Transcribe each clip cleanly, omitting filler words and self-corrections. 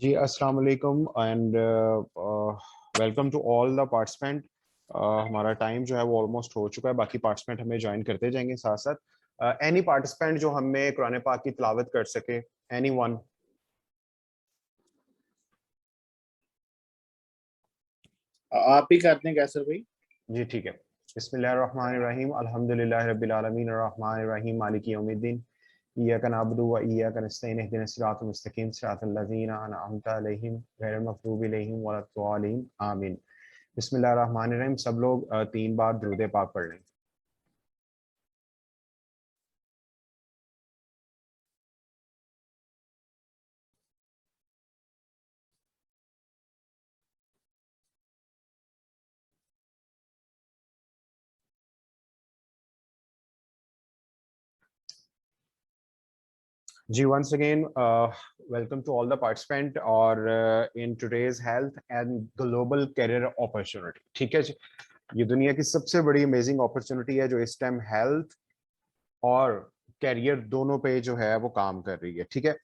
जी अस्सलाम वालेकुम and welcome to all the participant. हमारा टाइम जो है वो ऑलमोस्ट हो चुका है। बाकी पार्टिसिपेंट हमें ज्वाइन करते जाएंगे साथ साथ। एनी पार्टिसिपेंट जो हमें कुरान पाक की तिलावत कर सके, एनी वन। आप ही करते हैं कैसर भाई। जी ठीक है। बिस्मिल्लाहिर्रहमानिर्रहीम अल्हम्दुलिल्लाहि रब्बिल आलमीन अर्रहमानिर्रहीम मालिकी यौमिद्दीन इय्याका नअबुदु व इय्याका नस्तईन इहदिनस सिरातल मुस्तकीम सिरातल लज़ीना अनअमता अलैहिम गैरिल मग़दूबि अलैहिम वलद्दालिन आमीन। बिस्मिल्लाहिर्रहमानिर्रहीम। सब लोग 3 बार दुरूद पाक पढ़ लें। जी once again welcome to all the participant और in today's health and global career opportunity। ठीक है जी, ये दुनिया की सबसे बड़ी अमेजिंग अपॉर्चुनिटी है जो इस टाइम हेल्थ और कैरियर दोनों पे जो है वो काम कर रही है। ठीक है,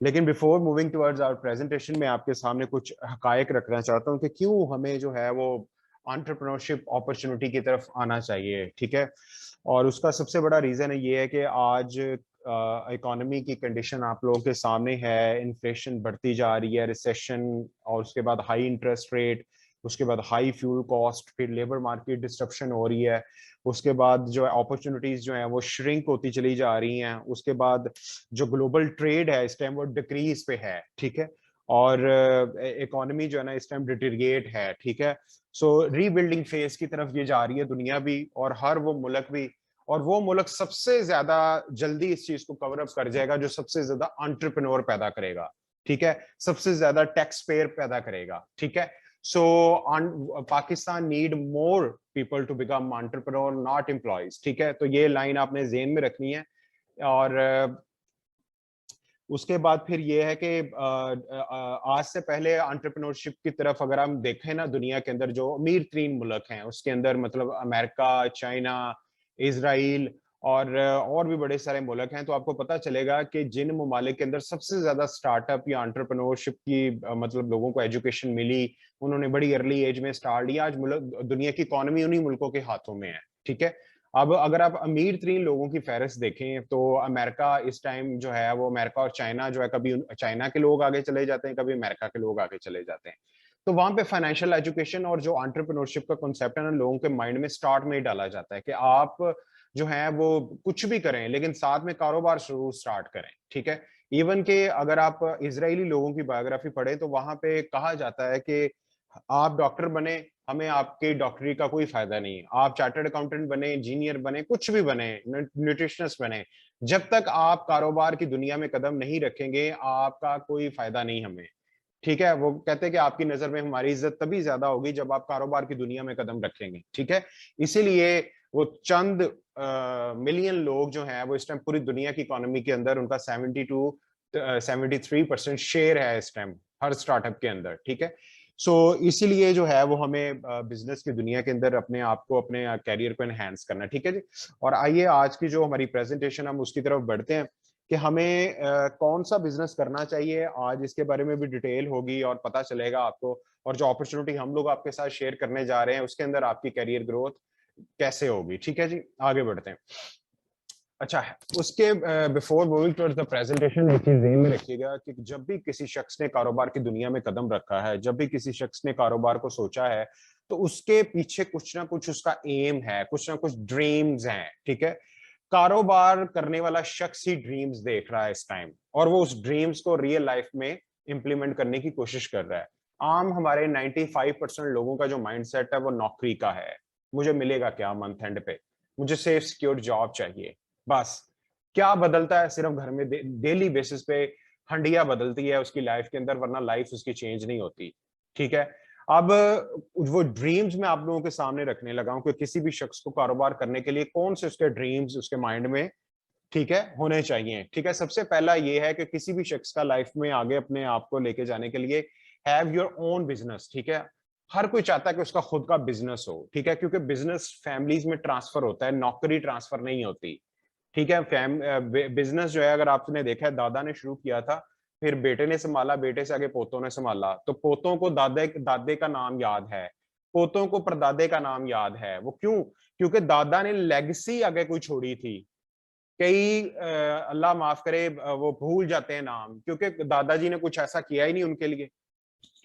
लेकिन before moving towards our presentation में आपके सामने कुछ हकायक रखना चाहता हूँ कि क्यों हमें जो है वो एंटरप्रेन्योरशिप अपॉर्चुनिटी की तरफ आना चाहिए। ठीक है, और उसका सबसे बड़ा रीजन ये है कि आज इकोनॉमी की कंडीशन आप लोगों के सामने है। इन्फ्लेशन बढ़ती जा रही है, रिसेशन, और उसके बाद हाई इंटरेस्ट रेट, उसके बाद हाई फ्यूल कॉस्ट, फिर लेबर मार्केट डिस्ट्रप्शन हो रही है, उसके बाद जो है अपॉर्चुनिटीज जो है वो श्रिंक होती चली जा रही हैं, उसके बाद जो ग्लोबल ट्रेड है इस टाइम वो डिक्रीज पे है। ठीक है, और इकोनॉमी जो है ना इस टाइम डिटेरिएट है। ठीक है, सो रीबिल्डिंग फेज की तरफ ये जा रही है दुनिया भी, और हर वो मुल्क भी। और वो मुल्क सबसे ज्यादा जल्दी इस चीज को कवर अप कर जाएगा जो सबसे ज्यादा एंटरप्रेन्योर पैदा करेगा। ठीक है, सबसे ज्यादा टैक्स पेयर पैदा करेगा। ठीक है, so Pakistan need more people to become entrepreneur, not employees. ठीक है, तो ये लाइन आपने जेहन में रखनी है। और उसके बाद फिर ये है कि आज से पहले एंटरप्रेन्योरशिप की तरफ अगर हम देखें ना, दुनिया के अंदर जो अमीर तरीन मुल्क हैं उसके अंदर मतलब अमेरिका, चाइना, इसराइल और भी बड़े सारे मुल्क हैं, तो आपको पता चलेगा कि जिन ममालिक के अंदर सबसे ज्यादा स्टार्टअप या एंटरप्रेन्योरशिप की मतलब लोगों को एजुकेशन मिली, उन्होंने बड़ी अर्ली एज में स्टार्ट लिया, आज मुल्क दुनिया की इकोनॉमी उन्हीं मुल्कों के हाथों में है। ठीक है, अब अगर आप अमीर तरीन लोगों की फहरिस्त देखें तो अमेरिका इस टाइम जो है वो, अमेरिका और चाइना जो है, कभी चाइना के लोग आगे चले जाते हैं, कभी अमेरिका के लोग आगे चले जाते हैं। तो वहां पे फाइनेंशियल एजुकेशन और जो एंटरप्रेन्योरशिप का कॉन्सेप्ट है ना, लोगों के माइंड में स्टार्ट में ही डाला जाता है कि आप जो है वो कुछ भी करें लेकिन साथ में कारोबार जरूर स्टार्ट करें। ठीक है, इवन के अगर आप इजरायली लोगों की बायोग्राफी पढ़े तो वहां पे कहा जाता है कि आप डॉक्टर बने, हमें आपकी डॉक्टरी का कोई फायदा नहीं। आप चार्टर्ड अकाउंटेंट बने, इंजीनियर बने, कुछ भी बने, न्यूट्रिशनिस्ट बने, जब तक आप कारोबार की दुनिया में कदम नहीं रखेंगे आपका कोई फायदा नहीं हमें। ठीक है, वो कहते हैं कि आपकी नजर में हमारी इज्जत तभी ज्यादा होगी जब आप कारोबार की दुनिया में कदम रखेंगे। ठीक है, इसीलिए वो चंद मिलियन लोग जो हैं वो इस टाइम पूरी दुनिया की इकोनॉमी के अंदर उनका 73% शेयर है इस टाइम हर स्टार्टअप के अंदर। ठीक है, सो इसीलिए जो है वो हमें बिजनेस की दुनिया के अंदर अपने आप को, अपने कैरियर को एनहांस करना है। ठीक है जी, और आइए आज की जो हमारी प्रेजेंटेशन हम उसकी तरफ बढ़ते हैं कि हमें कौन सा बिजनेस करना चाहिए। आज इसके बारे में भी डिटेल होगी और पता चलेगा आपको, और जो अपॉर्चुनिटी हम लोग आपके साथ शेयर करने जा रहे हैं उसके अंदर आपकी कैरियर ग्रोथ कैसे होगी। ठीक है जी, आगे बढ़ते हैं। अच्छा है, उसके before moving towards the presentation एक चीज ध्यान में रखिएगा कि जब भी किसी शख्स ने कारोबार की दुनिया में कदम रखा है, जब भी किसी शख्स ने कारोबार को सोचा है, तो उसके पीछे कुछ ना कुछ उसका एम है, कुछ ना कुछ ड्रीम्स हैं। ठीक है, कारोबार करने वाला शख्स ही ड्रीम्स देख रहा है इस टाइम, और वो उस ड्रीम्स को रियल लाइफ में इंप्लीमेंट करने की कोशिश कर रहा है। आम हमारे 95% लोगों का जो माइंडसेट है वो नौकरी का है। मुझे मिलेगा क्या मंथ एंड पे, मुझे सेफ सिक्योर जॉब चाहिए, बस। क्या बदलता है, सिर्फ घर में डेली बेसिस पे हंडिया बदलती है उसकी लाइफ के अंदर, वरना लाइफ उसकी चेंज नहीं होती। ठीक है, अब वो ड्रीम्स मैं आप लोगों के सामने रखने लगा हूं कि किसी भी शख्स को कारोबार करने के लिए कौन से उसके ड्रीम्स उसके माइंड में, ठीक है, होने चाहिए। ठीक है, सबसे पहला ये है कि किसी भी शख्स का लाइफ में आगे अपने आप को लेके जाने के लिए हैव योर ओन बिजनेस। ठीक है, हर कोई चाहता है कि उसका खुद का बिजनेस हो। ठीक है, क्योंकि बिजनेस फैमिलीज में ट्रांसफर होता है, नौकरी ट्रांसफर नहीं होती। ठीक है, बिजनेस जो है अगर आपने देखा है दादा ने शुरू किया था, फिर बेटे ने संभाला, बेटे से आगे पोतों ने संभाला, तो पोतों को दादे दादे का नाम याद है, पोतों को परदादे का नाम याद है। वो क्यों? क्योंकि दादा ने लेगेसी आगे कोई छोड़ी थी। कई अल्लाह माफ करे वो भूल जाते हैं नाम, क्योंकि दादाजी ने कुछ ऐसा किया ही नहीं उनके लिए।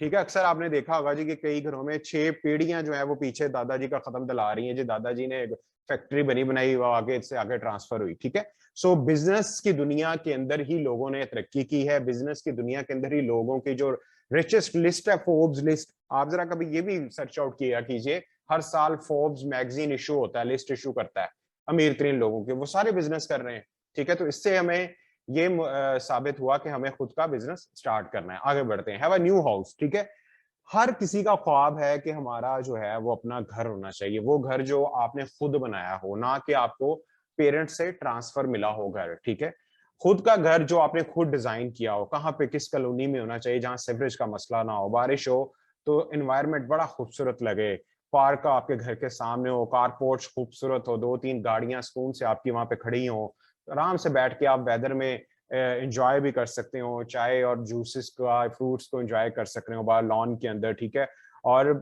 ठीक है, अक्सर आपने देखा होगा जी कि कई घरों में 6 पीढ़ियां जो है वो पीछे दादाजी का खत्म दिला रही हैं जी, दादाजी ने फैक्ट्री बनी बनाई, वो आगे से आगे ट्रांसफर हुई। ठीक है, सो बिजनेस की दुनिया के अंदर ही लोगों ने तरक्की की है, बिजनेस की दुनिया के अंदर ही लोगों की जो रिचेस्ट लिस्ट है, फोर्ब्स लिस्ट, आप जरा कभी ये भी सर्च आउट किया कीजिए, हर साल फोर्ब्स मैगजीन इशू होता है, लिस्ट इशू करता है अमीर तरीन लोगों के, वो सारे बिजनेस कर रहे हैं। ठीक है, तो इससे हमें ये साबित हुआ कि हमें खुद का बिजनेस स्टार्ट करना है। आगे बढ़ते हैं। Have a new house. ठीक है, हर किसी का ख्वाब है कि हमारा जो है वो अपना घर होना चाहिए, वो घर जो आपने खुद बनाया हो, ना कि आपको पेरेंट्स से ट्रांसफर मिला हो घर। ठीक है, खुद का घर जो आपने खुद डिजाइन किया हो, कहाँ पे किस कॉलोनी में होना चाहिए, जहाँ सीवरेज का मसला ना हो, बारिश हो तो एनवायरनमेंट बड़ा खूबसूरत लगे, पार्क आपके घर के सामने हो, कार पोर्च खूबसूरत हो, 2-3 गाड़ियां सुकून से आपकी वहां पे खड़ी हो, आराम से बैठ के आप वेदर में एंजॉय भी कर सकते हो, चाय और जूसेस का, फ्रूट्स को एंजॉय कर सकते हो बाहर लॉन के अंदर। ठीक है, और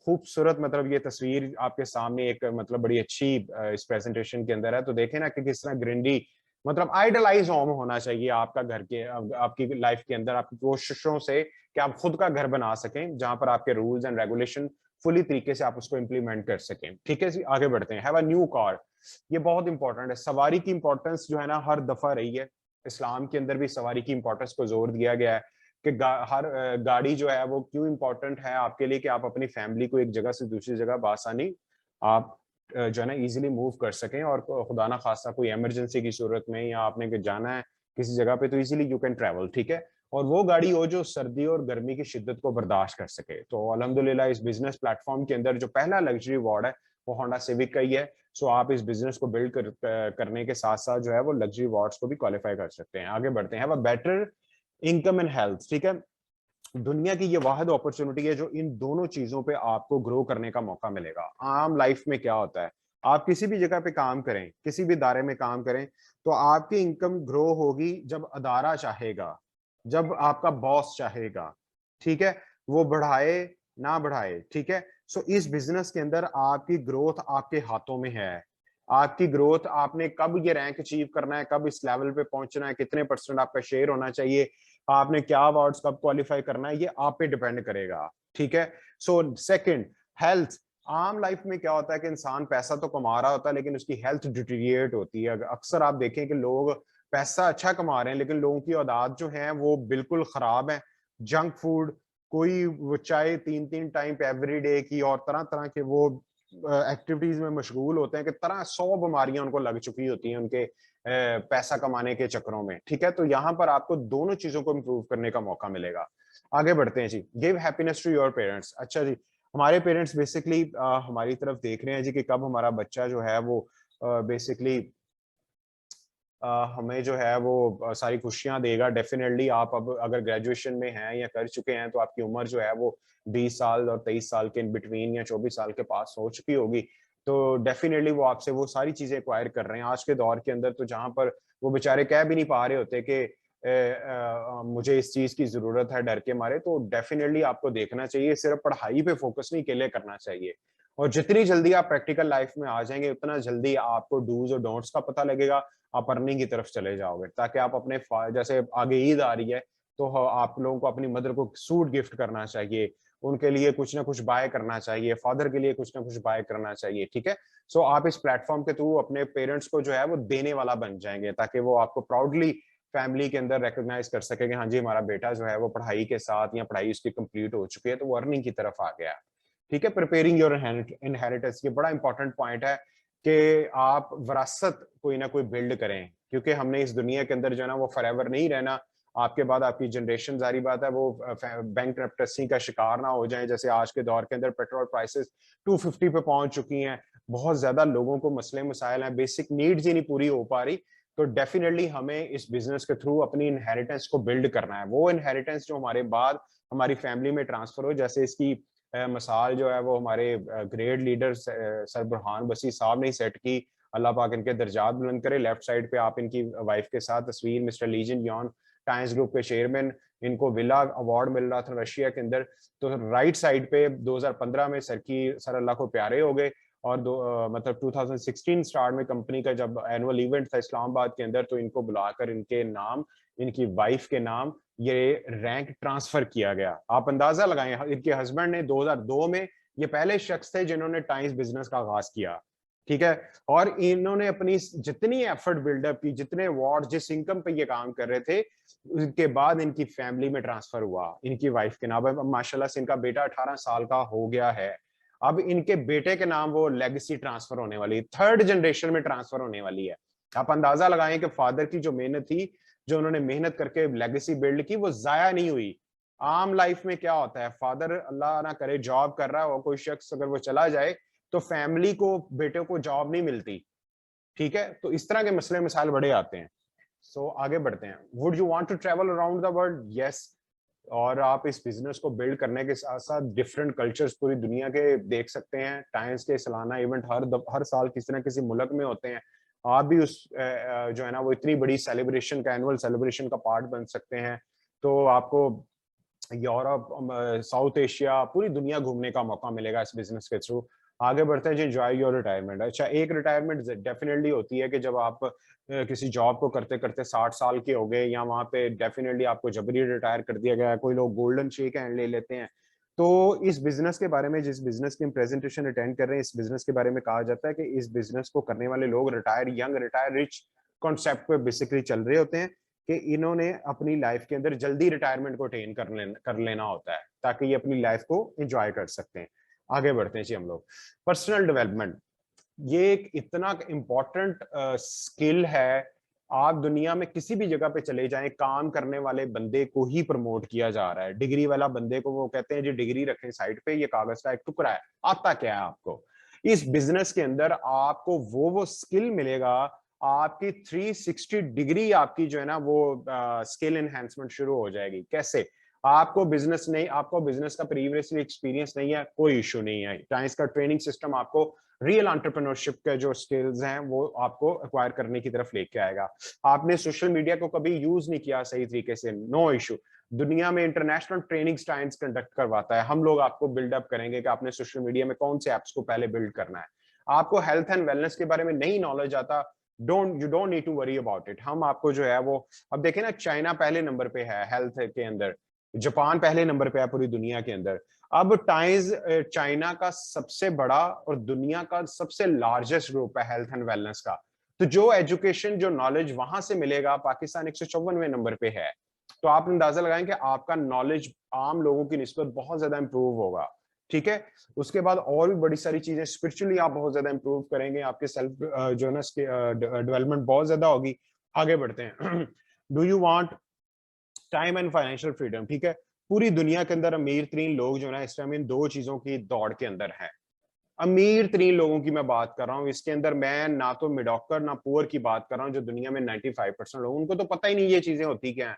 खूबसूरत मतलब ये तस्वीर आपके सामने एक मतलब बड़ी अच्छी इस प्रेजेंटेशन के अंदर है, तो देखें ना कि किस तरह ग्रीनरी, मतलब आइडलाइज होम होना चाहिए आपका घर के आपकी लाइफ के अंदर, आपकी कोशिशों से कि आप खुद का घर बना सकें जहां पर आपके रूल्स एंड रेगुलेशन फुली तरीके से आप उसको इंप्लीमेंट कर सकें। ठीक है जी, आगे बढ़ते हैं। हैव अ न्यू कार, ये बहुत इंपॉर्टेंट है। सवारी की इंपॉर्टेंस जो है ना हर दफा रही है, इस्लाम के अंदर भी सवारी की इंपॉर्टेंस को जोर दिया गया है कि हर गाड़ी जो है वो क्यों इंपॉर्टेंट है आपके लिए, कि आप अपनी फैमिली को एक जगह से दूसरी जगह बासानी आप जो है ना इजीली मूव कर सकें, और खुदा ना खासा कोई इमरजेंसी की सूरत में या आपने जाना है किसी जगह पे तो इजीली यू कैन ट्रैवल। ठीक है, और वो गाड़ी हो जो सर्दी और गर्मी की शिद्दत को बर्दाश्त कर सके। तो अल्हम्दुलिल्लाह इस बिजनेस प्लेटफॉर्म के अंदर जो पहला लग्जरी अवार्ड है वो होंडा सिविक का ही है। सो आप इस बिजनेस को बिल्ड करने के साथ साथ जो है वो लग्जरी अवार्ड्स को भी क्वालिफाई कर सकते हैं। आगे बढ़ते हैं। Better income and health. ठीक है, दुनिया की ये वाहिद अपॉर्चुनिटी है जो इन दोनों चीजों पे आपको ग्रो करने का मौका मिलेगा। आम लाइफ में क्या होता है, आप किसी भी जगह पे काम करें, किसी भी इदारे में काम करें, तो आपकी इनकम ग्रो होगी जब अदारा चाहेगा, जब आपका बॉस चाहेगा। ठीक है, वो बढ़ाए ना बढ़ाए। ठीक है, सो इस बिजनेस के अंदर आपकी ग्रोथ आपके हाथों में है। आपकी ग्रोथ, आपने कब ये रैंक अचीव करना है, कब इस लेवल पे पहुंचना है, कितने परसेंट आपका शेयर होना चाहिए, आपने क्या अवार्ड्स कब क्वालिफाई करना है, ये आप पे डिपेंड करेगा। ठीक है, सो सेकंड, हेल्थ। आम लाइफ में क्या होता है कि इंसान पैसा तो कमा रहा होता है लेकिन उसकी हेल्थ डिटीरिएट होती है। अक्सर आप देखें कि लोग पैसा अच्छा कमा रहे हैं लेकिन लोगों की आदत जो है वो बिल्कुल खराब है। जंक फूड, कोई वो चाय 3-3 टाइम पे एवरी डे की, और तरह तरह के वो एक्टिविटीज में मशगूल होते हैं कि तरह 100 बीमारियां उनको लग चुकी होती हैं उनके पैसा कमाने के चक्करों में। ठीक है, तो यहाँ पर आपको दोनों चीजों को इम्प्रूव करने का मौका मिलेगा। आगे बढ़ते हैं जी। Give happiness to your parents. अच्छा जी, हमारे पेरेंट्स बेसिकली हमारी तरफ देख रहे हैं जी कि कब हमारा बच्चा जो है वो बेसिकली हमें जो है वो सारी खुशियां देगा। डेफिनेटली आप अब अगर ग्रेजुएशन में हैं या कर चुके हैं तो आपकी उम्र जो है वो 20 साल और 23 साल के इन बिटवीन या 24 साल के पास हो चुकी होगी। तो डेफिनेटली वो आपसे वो सारी चीजें एक्वायर कर रहे हैं आज के दौर के अंदर, तो जहां पर वो बेचारे कह भी नहीं पा रहे होते कि मुझे इस चीज की जरूरत है डर के मारे। तो डेफिनेटली आपको देखना चाहिए, सिर्फ पढ़ाई पे फोकस नहीं के लिए करना चाहिए, और जितनी जल्दी आप प्रैक्टिकल लाइफ में आ जाएंगे उतना जल्दी आपको डूज और डोंट्स का पता लगेगा, आप अर्निंग की तरफ चले जाओगे, ताकि आप अपने जैसे आगे ईद आ रही है तो आप लोगों को अपनी मदर को सूट गिफ्ट करना चाहिए, उनके लिए कुछ ना कुछ बाय करना चाहिए, फादर के लिए कुछ ना कुछ बाय करना चाहिए। ठीक है, सो आप इस प्लेटफॉर्म के थ्रू अपने पेरेंट्स को जो है वो देने वाला बन जाएंगे, ताकि वो आपको प्राउडली फैमिली के अंदर रिकॉग्नाइज कर सके कि हाँ जी हमारा बेटा जो है वो पढ़ाई के साथ या पढ़ाई उसकी कंप्लीट हो चुकी है तो वो अर्निंग की तरफ आ गया। ठीक है, प्रिपेयरिंग योर इनहेरिटेंस, ये बड़ा इंपॉर्टेंट पॉइंट है कि आप विरासत कोई ना कोई बिल्ड करें, क्योंकि हमने इस दुनिया के अंदर जो है ना वो फॉरएवर नहीं रहना। आपके बाद आपकी जनरेशन, जारी बात है, वो बैंकरप्टेसी का शिकार ना हो जाए। जैसे आज के दौर के अंदर पेट्रोल प्राइसेस 250 पे पहुंच चुकी हैं, बहुत ज्यादा लोगों को मसले मसाइल हैं, बेसिक नीड्स ही नहीं पूरी हो पा रही। तो डेफिनेटली हमें इस बिजनेस के थ्रू अपनी इनहेरिटेंस को बिल्ड करना है, वो इनहेरिटेंस जो हमारे बाद हमारी फैमिली में ट्रांसफर हो। जैसे इसकी मिसाल जो है वो हमारे ग्रेट लीडर सर बुरहान बसी साहब ने सेट की, अल्लाह पाक इनके दर्जात बुलंद करे। लेफ्ट साइड पे आप इनकी वाइफ के साथ तस्वीर mister Lijin Yuan Times group के चेयरमैन, इनको विला अवार्ड मिल रहा था रशिया के अंदर। तो राइट साइड पे 2015 में सर अल्लाह को प्यारे हो गए, और मतलब 2016 स्टार्ट में कंपनी का जब एनुअल इवेंट था इस्लामाबाद के अंदर, तो इनको बुलाकर इनके नाम, इनकी वाइफ के नाम ये रैंक ट्रांसफर किया गया। आप अंदाजा लगाएं, इनके हस्बैंड ने 2002 में, ये पहले शख्स थे जिन्होंने टाइम्स बिजनेस का आगाज किया, ठीक है। और इन्होंने अपनी जितनी एफर्ट बिल्डअप की, जितने अवार्ड, जिस इनकम पे ये काम कर रहे थे, उसके बाद इनकी फैमिली में ट्रांसफर हुआ इनकी वाइफ के नाम। अब माशाल्लाह से इनका बेटा 18 साल का हो गया है, अब इनके बेटे के नाम वो लेगेसी ट्रांसफर होने वाली है, थर्ड जनरेशन में ट्रांसफर होने वाली है। आप अंदाजा लगाएं कि फादर की जो मेहनत थी, जो उन्होंने मेहनत करके लेगेसी बिल्ड की, वो जाया नहीं हुई। आम लाइफ में क्या होता है, फादर अल्लाह ना करे जॉब कर रहा है और कोई शख्स अगर वो चला जाए तो फैमिली को, बेटे को जॉब नहीं मिलती, ठीक है। तो इस तरह के मसले मसाइल बड़े आते हैं। सो आगे बढ़ते हैं। Would you want to travel around the world? Yes. और आप इस बिजनेस को बिल्ड करने के साथ साथ डिफरेंट कल्चर्स पूरी दुनिया के देख सकते हैं। टाइम्स के सालाना इवेंट हर साल किसी न किसी मुल्क में होते हैं। आप भी उस जो है ना वो इतनी बड़ी सेलिब्रेशन का, एनुअल सेलिब्रेशन का पार्ट बन सकते हैं। तो आपको यूरोप, साउथ एशिया, पूरी दुनिया घूमने का मौका मिलेगा इस बिजनेस के थ्रू। आगे बढ़ते हैं जी। Enjoy your retirement. अच्छा, एक रिटायरमेंट डेफिनेटली होती है कि जब आप किसी जॉब को करते करते 60 साल के हो गए, या वहां पे डेफिनेटली आपको जबरी रिटायर कर दिया गया है। कोई लोग गोल्डन शेक हैंड ले लेते हैं। तो इस बिजनेस के बारे में, जिस बिजनेस की हम प्रेजेंटेशन अटेंड कर रहे हैं, इस बिजनेस के बारे में कहा जाता है कि इस बिजनेस को करने वाले लोग retire young, retire rich concept पे बेसिकली चल रहे होते हैं, कि इन्होंने अपनी लाइफ के अंदर जल्दी रिटायरमेंट को अटेन कर लेना होता है, ताकि ये अपनी लाइफ को एंजॉय कर सकते हैं। आगे बढ़ते हैं जी हम लोग। पर्सनल डेवलपमेंट, ये एक इतना इम्पोर्टेंट स्किल है। आप दुनिया में किसी भी जगह पे चले जाएं, काम करने वाले बंदे को ही प्रमोट किया जा रहा है। डिग्री वाला बंदे को वो कहते हैं जी डिग्री रखें साइड पे, ये कागज का एक टुकड़ा है, आता क्या है आपको। इस बिजनेस के अंदर आपको वो स्किल मिलेगा, आपकी 360 डिग्री आपकी जो है ना वो स्किल एनहेंसमेंट शुरू हो जाएगी। कैसे? आपको बिजनेस नहीं, आपको बिजनेस का प्रीवियसली एक्सपीरियंस नहीं है, कोई इशू नहीं है। टाइम्स का ट्रेनिंग सिस्टम आपको रियल एंटरप्रेन्योरशिप के जो स्किल्स हैं वो आपको एक्वायर करने की तरफ लेके आएगा। आपने सोशल मीडिया को कभी यूज नहीं किया सही तरीके से, नो इशू। दुनिया में इंटरनेशनल ट्रेनिंग टाइम्स कंडक्ट करवाता है। हम लोग आपको बिल्डअप करेंगे कि आपने सोशल मीडिया में कौन से एप्स को पहले बिल्ड करना है। आपको हेल्थ एंड वेलनेस के बारे में नहीं नॉलेज आता, you don't need to worry about it. हम आपको जो है वो, अब देखें ना, चाइना पहले नंबर पे है हेल्थ के अंदर, जापान पहले नंबर पे है पूरी दुनिया के अंदर। अब टाइम्स चाइना का सबसे बड़ा और दुनिया का सबसे लार्जेस्ट ग्रुप है हेल्थ एंड वेलनेस का। तो जो एजुकेशन, जो नॉलेज वहां से मिलेगा, पाकिस्तान 154वें नंबर पे है। तो आप अंदाजा लगाएं कि आपका नॉलेज आम लोगों की निस्बत बहुत ज्यादा इंप्रूव होगा, ठीक है। उसके बाद और भी बड़ी सारी चीजें, स्पिरिचुअली आप बहुत ज्यादा इंप्रूव करेंगे, आपके सेल्फ जो है ना डेवलपमेंट बहुत ज्यादा होगी। आगे बढ़ते हैं। Do you want time and financial freedom? ठीक है। पूरी दुनिया के अंदर अमीर तरीन लोग जो है ना इस टाइम इन दो चीजों की दौड़ के अंदर हैं। अमीर तरीन लोगों की मैं बात कर रहा हूँ, इसके अंदर मैं ना तो मिडॉकर ना पुअर की बात कर रहा हूँ, जो दुनिया में 95% लोग, उनको तो पता ही नहीं ये चीजें होती क्या है।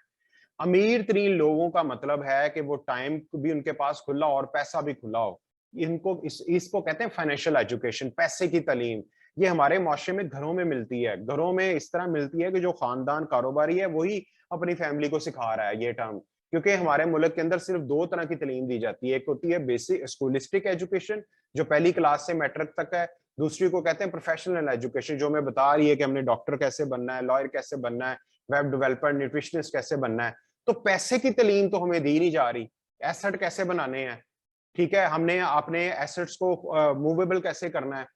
अमीर तरीन लोगों का मतलब है कि वो टाइम भी उनके पास खुला और पैसा भी खुला हो। इनको इसको कहते हैं फाइनेंशियल एजुकेशन, पैसे की तालीम। ये हमारे माशरे में घरों में मिलती है। घरों में इस तरह मिलती है कि जो खानदान कारोबारी है वही अपनी फैमिली को सिखा रहा है ये टर्म। क्योंकि हमारे मुल्क के अंदर सिर्फ दो तरह की तालीम दी जाती है। एक होती है बेसिक स्कूलिस्टिक एजुकेशन, जो पहली क्लास से मैट्रिक तक है। दूसरी को कहते हैं प्रोफेशनल एजुकेशन, जो मैं बता रही है कि हमने डॉक्टर कैसे बनना है, लॉयर कैसे बनना है, वेब डेवलपर, न्यूट्रिशनिस्ट कैसे बनना है। तो पैसे की तालीम तो हमें दी नहीं जा रही। एसेट कैसे बनाने हैं, ठीक है, हमने अपने एसेट्स को मूवेबल कैसे करना है,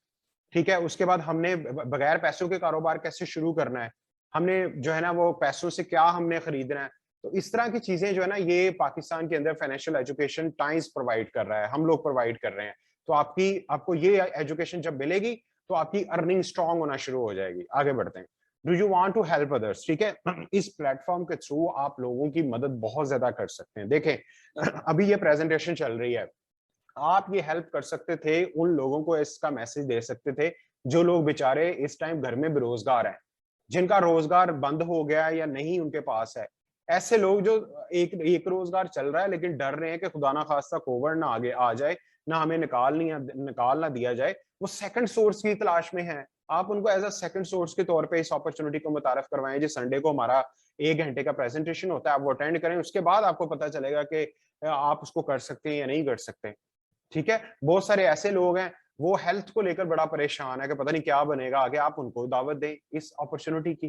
ठीक है। उसके बाद हमने बगैर पैसों के कारोबार कैसे शुरू करना है, हमने जो है ना वो पैसों से क्या हमने खरीदना है। तो इस तरह की चीजें जो है ना, ये पाकिस्तान के अंदर फाइनेंशियल एजुकेशन टाइम्स प्रोवाइड कर रहा है, हम लोग प्रोवाइड कर रहे हैं। तो आपको ये एजुकेशन जब मिलेगी तो आपकी अर्निंग स्ट्रांग होना शुरू हो जाएगी। आगे बढ़ते हैं। Do you want to help others? ठीक है। इस प्लेटफॉर्म के थ्रू आप लोगों की मदद बहुत ज्यादा कर सकते हैं। देखें, अभी ये प्रेजेंटेशन चल रही है, आप ये हेल्प कर सकते थे, उन लोगों को इसका मैसेज दे सकते थे जो लोग बेचारे इस टाइम घर में बेरोजगार हैं, जिनका रोजगार बंद हो गया है या नहीं उनके पास है। ऐसे लोग जो एक रोजगार चल रहा है लेकिन डर रहे हैं कि खुदा ना खास्ता कोविड ना आगे आ जाए, ना हमें निकाल ना दिया जाए, वो सेकंड सोर्स की तलाश में है। आप उनको एज अ सेकंड सोर्स के तौर पे इस अपॉर्चुनिटी को मुतारफ करवाएं। जी संडे को हमारा 1 घंटे का प्रेजेंटेशन होता है, आप वो अटेंड करें, उसके बाद आपको पता चलेगा कि आप उसको कर सकते हैं या नहीं कर सकते। ठीक है, बहुत सारे ऐसे लोग हैं वो हेल्थ को लेकर बड़ा परेशान है कि पता नहीं क्या बनेगा आगे, आप उनको दावत दें इस अपॉर्चुनिटी की।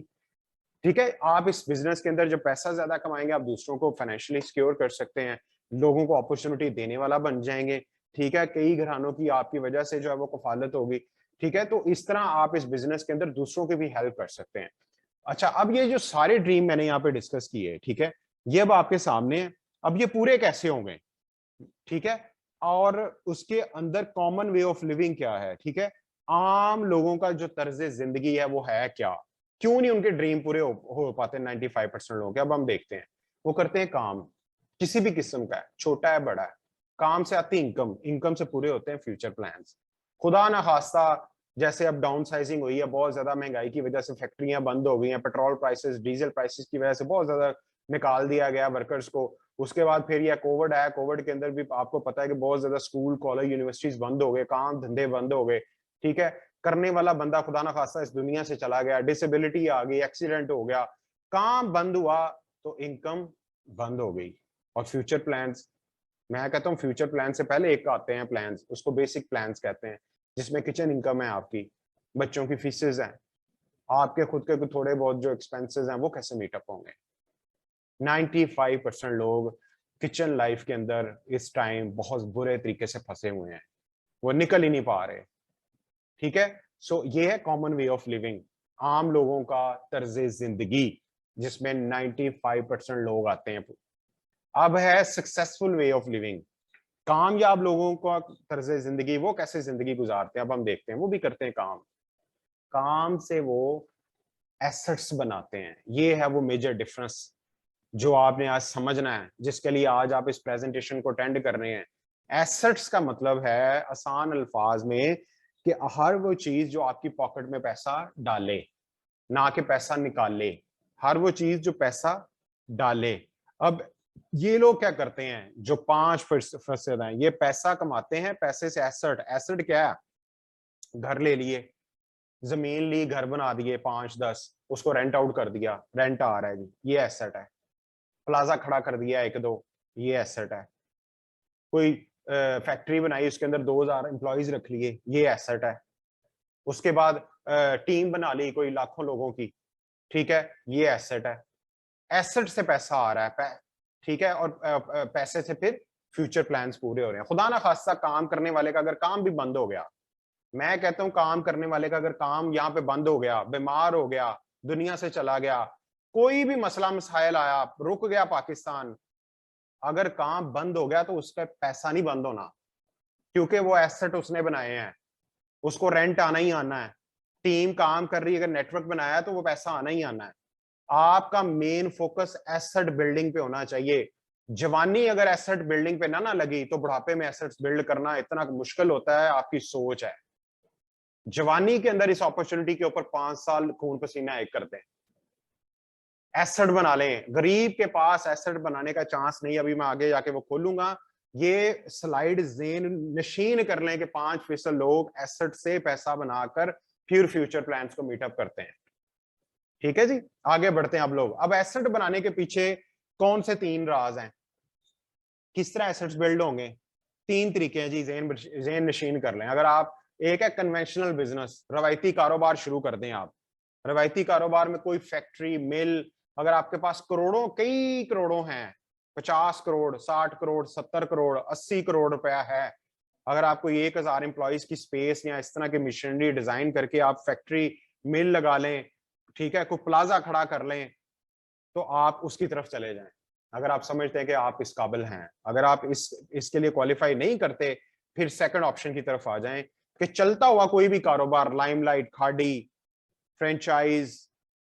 ठीक है, आप इस बिजनेस के अंदर जब पैसा ज्यादा कमाएंगे, आप दूसरों को फाइनेंशियली सिक्योर कर सकते हैं, लोगों को अपॉर्चुनिटी देने वाला बन जाएंगे। ठीक है, कई घरानों की आपकी वजह से जो है वो कफालत होगी। ठीक है, तो इस तरह आप इस बिजनेस के अंदर दूसरों की भी हेल्प कर सकते हैं। अच्छा, अब ये जो सारे ड्रीम मैंने यहाँ पे डिस्कस किए, ठीक है, ये अब आपके सामने है। अब ये पूरे कैसे होंगे? ठीक है, और उसके अंदर कॉमन वे ऑफ लिविंग क्या है? ठीक है, आम लोगों का जो तर्ज जिंदगी है वो है क्या? क्यों नहीं उनके ड्रीम पूरे हो पाते 95% लोगों के? अब हम देखते हैं। वो करते हैं काम, किसी भी किस्म का है, छोटा है बड़ा है। काम से आती इनकम, इनकम से पूरे होते हैं फ्यूचर प्लान्स। खुदा ना खास्ता जैसे अब डाउन साइजिंग हुई है, बहुत ज्यादा महंगाई की वजह से फैक्ट्रियां बंद हो गई हैं, पेट्रोल प्राइसेस, डीजल प्राइसेस की वजह से बहुत ज्यादा निकाल दिया गया वर्कर्स को। उसके बाद फिर यह कोविड आया, कोविड के अंदर भी आपको पता है कि बहुत ज्यादा स्कूल, कॉलेज, यूनिवर्सिटीज बंद हो गए, काम धंधे बंद हो गए। ठीक है, करने वाला बंदा खुदा ना खास्ता इस दुनिया से चला गया, डिसेबिलिटी आ गई, एक्सीडेंट हो गया, काम बंद हुआ, तो इनकम बंद हो गई। और फ्यूचर प्लान्स, मैं कहता हूँ फ्यूचर प्लान से पहले एक आते हैं प्लान्स, उसको बेसिक प्लान्स कहते हैं, जिसमें किचन इनकम है आपकी, बच्चों की फीसेस हैं, आपके खुद के थोड़े बहुत जो एक्सपेंसेस हैं वो कैसे मीटअप होंगे। 95% लोग किचन लाइफ के अंदर इस टाइम बहुत बुरे तरीके से फंसे हुए हैं, वो निकल ही नहीं पा रहे। ठीक है, सो ये है कॉमन वे ऑफ लिविंग, आम लोगों का तर्ज जिंदगी, जिसमें 95% लोग आते हैं। अब है सक्सेसफुल वे ऑफ लिविंग, कामयाब लोगों का तर्ज जिंदगी, वो कैसे जिंदगी गुजारते हैं। अब हम देखते हैं, वो भी करते हैं काम, काम से वो एसेट्स बनाते हैं। ये है वो मेजर डिफरेंस जो आपने आज समझना है, जिसके लिए आज आप इस प्रेजेंटेशन को अटेंड कर रहे हैं। एसेट्स का मतलब है आसान अल्फाज में कि हर वो चीज जो आपकी पॉकेट में पैसा डाले, ना कि पैसा निकाले, हर वो चीज जो पैसा डाले। अब ये लोग क्या करते हैं, जो 5% हैं, ये पैसा कमाते हैं, पैसे से एसेट, एसेट क्या है? घर ले लिए, जमीन ली, घर बना दिए 5-10, उसको रेंट आउट कर दिया, रेंट आ रहा है जी, ये एसेट है। प्लाजा खड़ा कर दिया 1-2, ये एसेट है। कोई फैक्ट्री बनाई, उसके अंदर 2000 एम्प्लॉइज रख लिए, ये एसेट है। उसके बाद टीम बना ली कोई लाखों लोगों की, ठीक है, ये एसेट है। एसेट से पैसा आ रहा है, ठीक है, और पैसे से फिर फ्यूचर प्लान्स पूरे हो रहे हैं। खुदा ना खास्ता काम करने वाले का अगर काम भी बंद हो गया, मैं कहता हूं काम करने वाले का अगर काम यहाँ पे बंद हो गया, बीमार हो गया, दुनिया से चला गया, कोई भी मसला मसाइल आया, रुक गया पाकिस्तान, अगर काम बंद हो गया तो उसका पैसा नहीं बंद होना, क्योंकि वो एसेट उसने बनाए हैं, उसको रेंट आना ही आना है। टीम काम कर रही है, अगर नेटवर्क बनाया है तो वो पैसा आना ही आना है। आपका मेन फोकस एसेट बिल्डिंग पे होना चाहिए। जवानी अगर एसेट बिल्डिंग पे ना लगी तो बुढ़ापे में एसेट्स बिल्ड करना इतना मुश्किल होता है, आपकी सोच है। जवानी के अंदर इस अपॉर्चुनिटी के ऊपर 5 साल खून पसीना एक करते हैं, एसेट बना लें। गरीब के पास एसेट बनाने का चांस नहीं, अभी मैं आगे जाके वो खोलूंगा। ये स्लाइड ज़ेन नशीन कर लें कि 5% लोग एसेट से पैसा बनाकर फिर फ्यूचर प्लान्स को मीटअप करते हैं। ठीक है जी, आगे बढ़ते हैं। अब लोग, अब एसेट बनाने के पीछे कौन से 3 राज हैं, किस तरह एसेट्स बिल्ड होंगे? 3 तरीके हैं जी, ज़ेन नशीन कर लें। अगर आप, एक है कन्वेंशनल बिजनेस, रवायती कारोबार शुरू कर दें आप। रवायती कारोबार में कोई फैक्ट्री, मिल, अगर आपके पास करोड़ों, कई करोड़ों हैं, 50 करोड़, 60 करोड़, 70 करोड़, 80 करोड़ रुपया है, अगर आपको 1000 एम्प्लॉइज की स्पेस या इस तरह की मशीनरी डिजाइन करके आप फैक्ट्री, मिल लगा लें, ठीक है, कोई प्लाजा खड़ा कर लें, तो आप उसकी तरफ चले जाएं। अगर आप समझते हैं कि आप इस काबिल हैं, अगर आप इसके लिए क्वालिफाई नहीं करते, फिर सेकंड ऑप्शन की तरफ आ जाएं कि चलता हुआ कोई भी कारोबार, लाइमलाइट, खाड़ी, फ्रेंचाइज,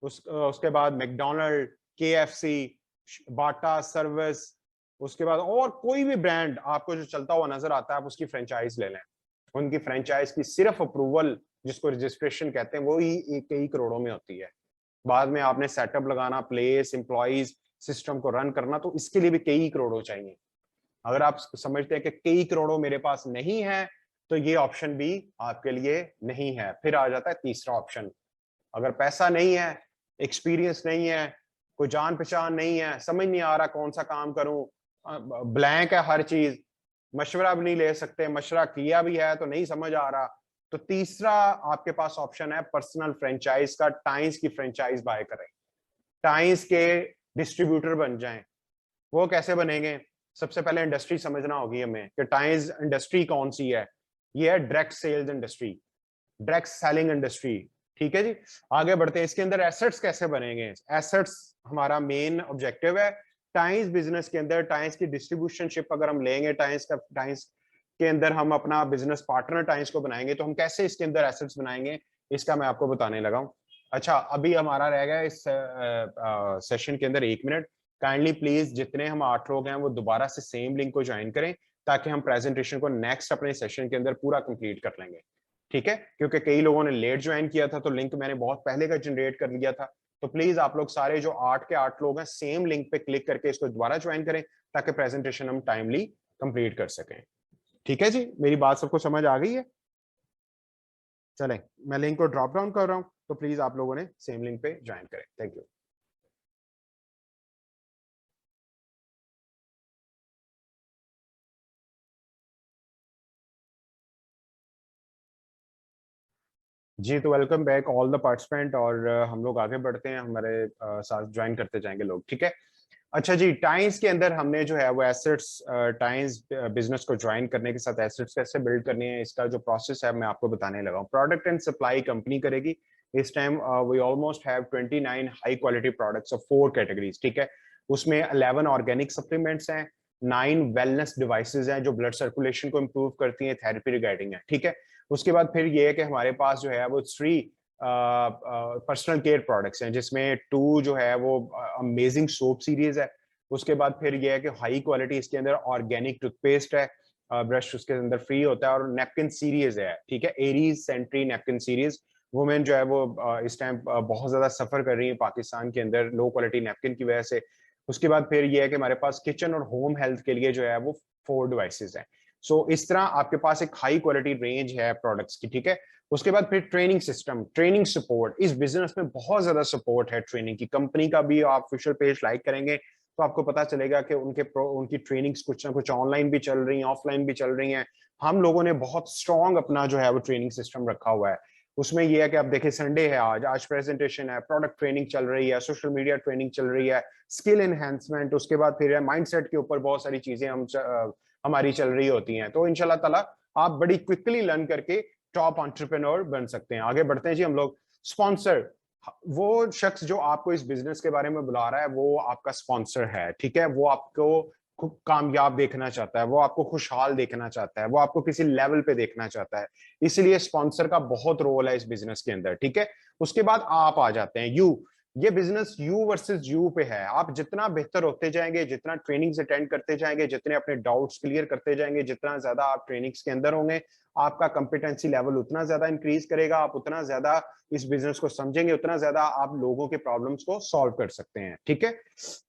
उसके बाद मैकडोनल्ड, केएफसी, बाटा सर्विस, उसके बाद और कोई भी ब्रांड आपको जो चलता हुआ नजर आता है, आप उसकी फ्रेंचाइज ले लें। उनकी फ्रेंचाइज की सिर्फ अप्रूवल, जिसको रजिस्ट्रेशन कहते हैं, वो ही कई करोड़ों में होती है। बाद में आपने सेटअप लगाना, प्लेस, एम्प्लॉइज, सिस्टम को रन करना, तो इसके लिए भी कई करोड़ों चाहिए। अगर आप समझते हैं कि कई करोड़ों मेरे पास नहीं है, तो ये ऑप्शन भी आपके लिए नहीं है। फिर आ जाता है तीसरा ऑप्शन, अगर पैसा नहीं है, एक्सपीरियंस नहीं है, कोई जान पहचान नहीं है, समझ नहीं आ रहा कौन सा काम करूं, ब्लैंक है हर चीज, मशवरा भी नहीं ले सकते, मशवरा किया भी है तो नहीं समझ आ रहा, तो तीसरा आपके पास ऑप्शन है पर्सनल फ्रेंचाइज का। टाइम्स की फ्रेंचाइज बाय करें, टाइम्स के डिस्ट्रीब्यूटर बन जाएं। वो कैसे बनेंगे? सबसे पहले इंडस्ट्री समझना होगी हमें कि टाइम्स इंडस्ट्री कौन सी है। ये है direct sales industry, direct selling industry. ठीक है जी, आगे बढ़ते हैं। इसके अंदर एसेट्स कैसे बनेंगे? एसेट्स हमारा मेन ऑब्जेक्टिव है टाइम्स बिजनेस के अंदर। टाइम्स की डिस्ट्रीब्यूशनशिप अगर हम लेंगे, टाइम्स के अंदर हम अपना बिजनेस पार्टनर टाइम्स को बनाएंगे, तो हम कैसे इसके अंदर एसेट्स बनाएंगे इसका मैं आपको बताने लगा हूं। अच्छा, अभी हमारा रह गया इस सेशन के अंदर 1 मिनट। काइंडली प्लीज जितने हम 8 लोग हैं वो दोबारा से सेम लिंक को ज्वाइन करें, ताकि हम प्रेजेंटेशन को नेक्स्ट अपने सेशन के अंदर पूरा कंप्लीट कर लेंगे। ठीक है, क्योंकि कई लोगों ने लेट ज्वाइन किया था, तो लिंक मैंने बहुत पहले का जनरेट कर लिया था। तो प्लीज आप लोग सारे जो 8 के 8 लोग हैं, सेम लिंक पे क्लिक करके इसको दोबारा ज्वाइन करें, ताकि प्रेजेंटेशन हम टाइमली कंप्लीट कर सकें। ठीक है जी, मेरी बात सबको समझ आ गई है? चलें, मैं लिंक को ड्रॉप डाउन कर रहा हूं, तो प्लीज आप लोगों ने सेम लिंक पे ज्वाइन करें। Thank you. जी, तो welcome back all the participant, और हम लोग आगे बढ़ते हैं, हमारे साथ ज्वाइन करते जाएंगे लोग। ठीक है, अच्छा जी, टाइम्स के अंदर हमने जो है वो एसेट्स, टाइम्स बिजनेस को ज्वाइन करने के साथ एसेट्स कैसे बिल्ड करनी है, इसका जो प्रोसेस है मैं आपको बताने लगा हूँ। प्रोडक्ट एंड सप्लाई कंपनी करेगी। इस time we almost have 29 high quality products of 4 categories. ठीक है, उसमें 11 ऑर्गेनिक सप्लीमेंट्स हैं, 9 वेलनेस डिवाइसेज हैं जो ब्लड सर्कुलेशन को इम्प्रूव करती हैं, थेरेपी रिगार्डिंग है। ठीक है, उसके बाद फिर ये है कि हमारे पास जो है वो 3 पर्सनल केयर प्रोडक्ट्स हैं, जिसमें 2 जो है वो अमेजिंग सोप सीरीज है। उसके बाद फिर ये है कि हाई क्वालिटी इसके अंदर ऑर्गेनिक टूथपेस्ट है, ब्रश उसके अंदर फ्री होता है, और नेपकिन सीरीज है। ठीक है, Aries sanitary napkin series. Women जो है वो इस टाइम बहुत ज्यादा सफर कर रही है पाकिस्तान के अंदर लो क्वालिटी नेपकिन की वजह से। उसके बाद फिर ये है कि हमारे पास किचन और होम हेल्थ के लिए जो है वो 4 डिवाइसेस हैं। सो इस तरह आपके पास एक हाई क्वालिटी रेंज है प्रोडक्ट्स की। ठीक है, उसके बाद फिर ट्रेनिंग सिस्टम, ट्रेनिंग सपोर्ट। इस बिजनेस में बहुत ज्यादा सपोर्ट है ट्रेनिंग की। कंपनी का भी आप ऑफिशियल पेज लाइक करेंगे तो आपको पता चलेगा कि उनकी ट्रेनिंग्स कुछ ना कुछ ऑनलाइन भी चल रही हैं, ऑफलाइन भी चल रही हैं। हम लोगों ने बहुत स्ट्रॉन्ग अपना जो है वो ट्रेनिंग सिस्टम रखा हुआ है। उसमें यह है कि आप देखिए, संडे है, आज आज प्रेजेंटेशन है, प्रोडक्ट ट्रेनिंग चल रही है, सोशल मीडिया ट्रेनिंग चल रही है, स्किल एनहेंसमेंट, उसके बाद फिर माइंडसेट के ऊपर बहुत सारी चीजें हमारी चल रही होती हैं। तो इंशाल्लाह ताला आप बड़ी क्विकली लर्न करके टॉप एंटरप्रेन्योर बन सकते हैं। आगे बढ़ते हैं जी हम लोग। स्पॉन्सर, वो शख्स जो आपको इस बिजनेस के बारे में बुला रहा है वो आपका स्पॉन्सर है। ठीक है, वो आपको खूब कामयाब देखना चाहता है, वो आपको खुशहाल देखना चाहता है, वो आपको किसी लेवल पे देखना चाहता है। इसलिए स्पॉन्सर का बहुत रोल है इस बिजनेस के अंदर। ठीक है, उसके बाद आप आ जाते हैं यू। ये बिजनेस यू वर्सेस यू पे है। आप जितना बेहतर होते जाएंगे, जितना ट्रेनिंग्स अटेंड करते जाएंगे, जितने अपने डाउट्स क्लियर करते जाएंगे, जितना ज्यादा आप ट्रेनिंग्स के अंदर होंगे, आपका कंपिटेंसी लेवल उतना ज्यादा इंक्रीज करेगा, आप उतना ज्यादा इस बिजनेस को समझेंगे, उतना ज्यादा आप लोगों के प्रॉब्लम्स को सॉल्व कर सकते हैं। ठीक है,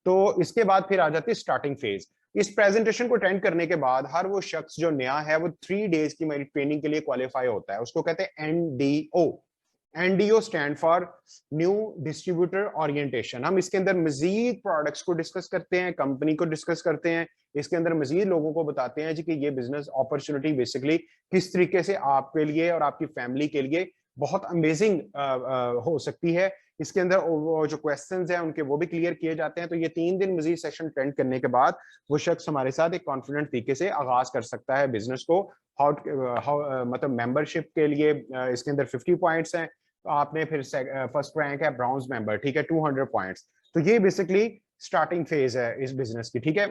तो इसके बाद फिर आ जाती है स्टार्टिंग फेज। इस प्रेजेंटेशन को अटेंड करने के बाद हर वो शख्स जो नया है वो 3 डेज की मेरी ट्रेनिंग के लिए क्वालिफाई होता है। उसको कहते हैं NDO. NDO stand for new distributor orientation. हम इसके अंदर मजीद प्रोडक्ट्स को डिस्कस करते हैं, कंपनी को डिस्कस करते हैं, इसके अंदर मजीद लोगों को बताते हैं जी कि ये बिजनेस अपॉर्चुनिटी बेसिकली किस तरीके से आपके लिए और आपकी फैमिली के लिए बहुत अमेजिंग हो सकती है। इसके अंदर वो जो क्वेश्चंस हैं उनके वो भी क्लियर किए जाते हैं। तो ये 3 दिन मजीद सेशन अटेंड करने के बाद वो शख्स हमारे साथ एक कॉन्फिडेंट तरीके से आगाज कर सकता है बिजनेस को। हाउ मतलब मेंबरशिप के लिए इसके अंदर 50 पॉइंट्स हैं। तो आपने फिर फर्स्ट रैंक है ब्राउन्स मेंबर। ठीक है, 200 पॉइंट्स। तो ये बेसिकली स्टार्टिंग फेज है इस बिजनेस की। ठीक है,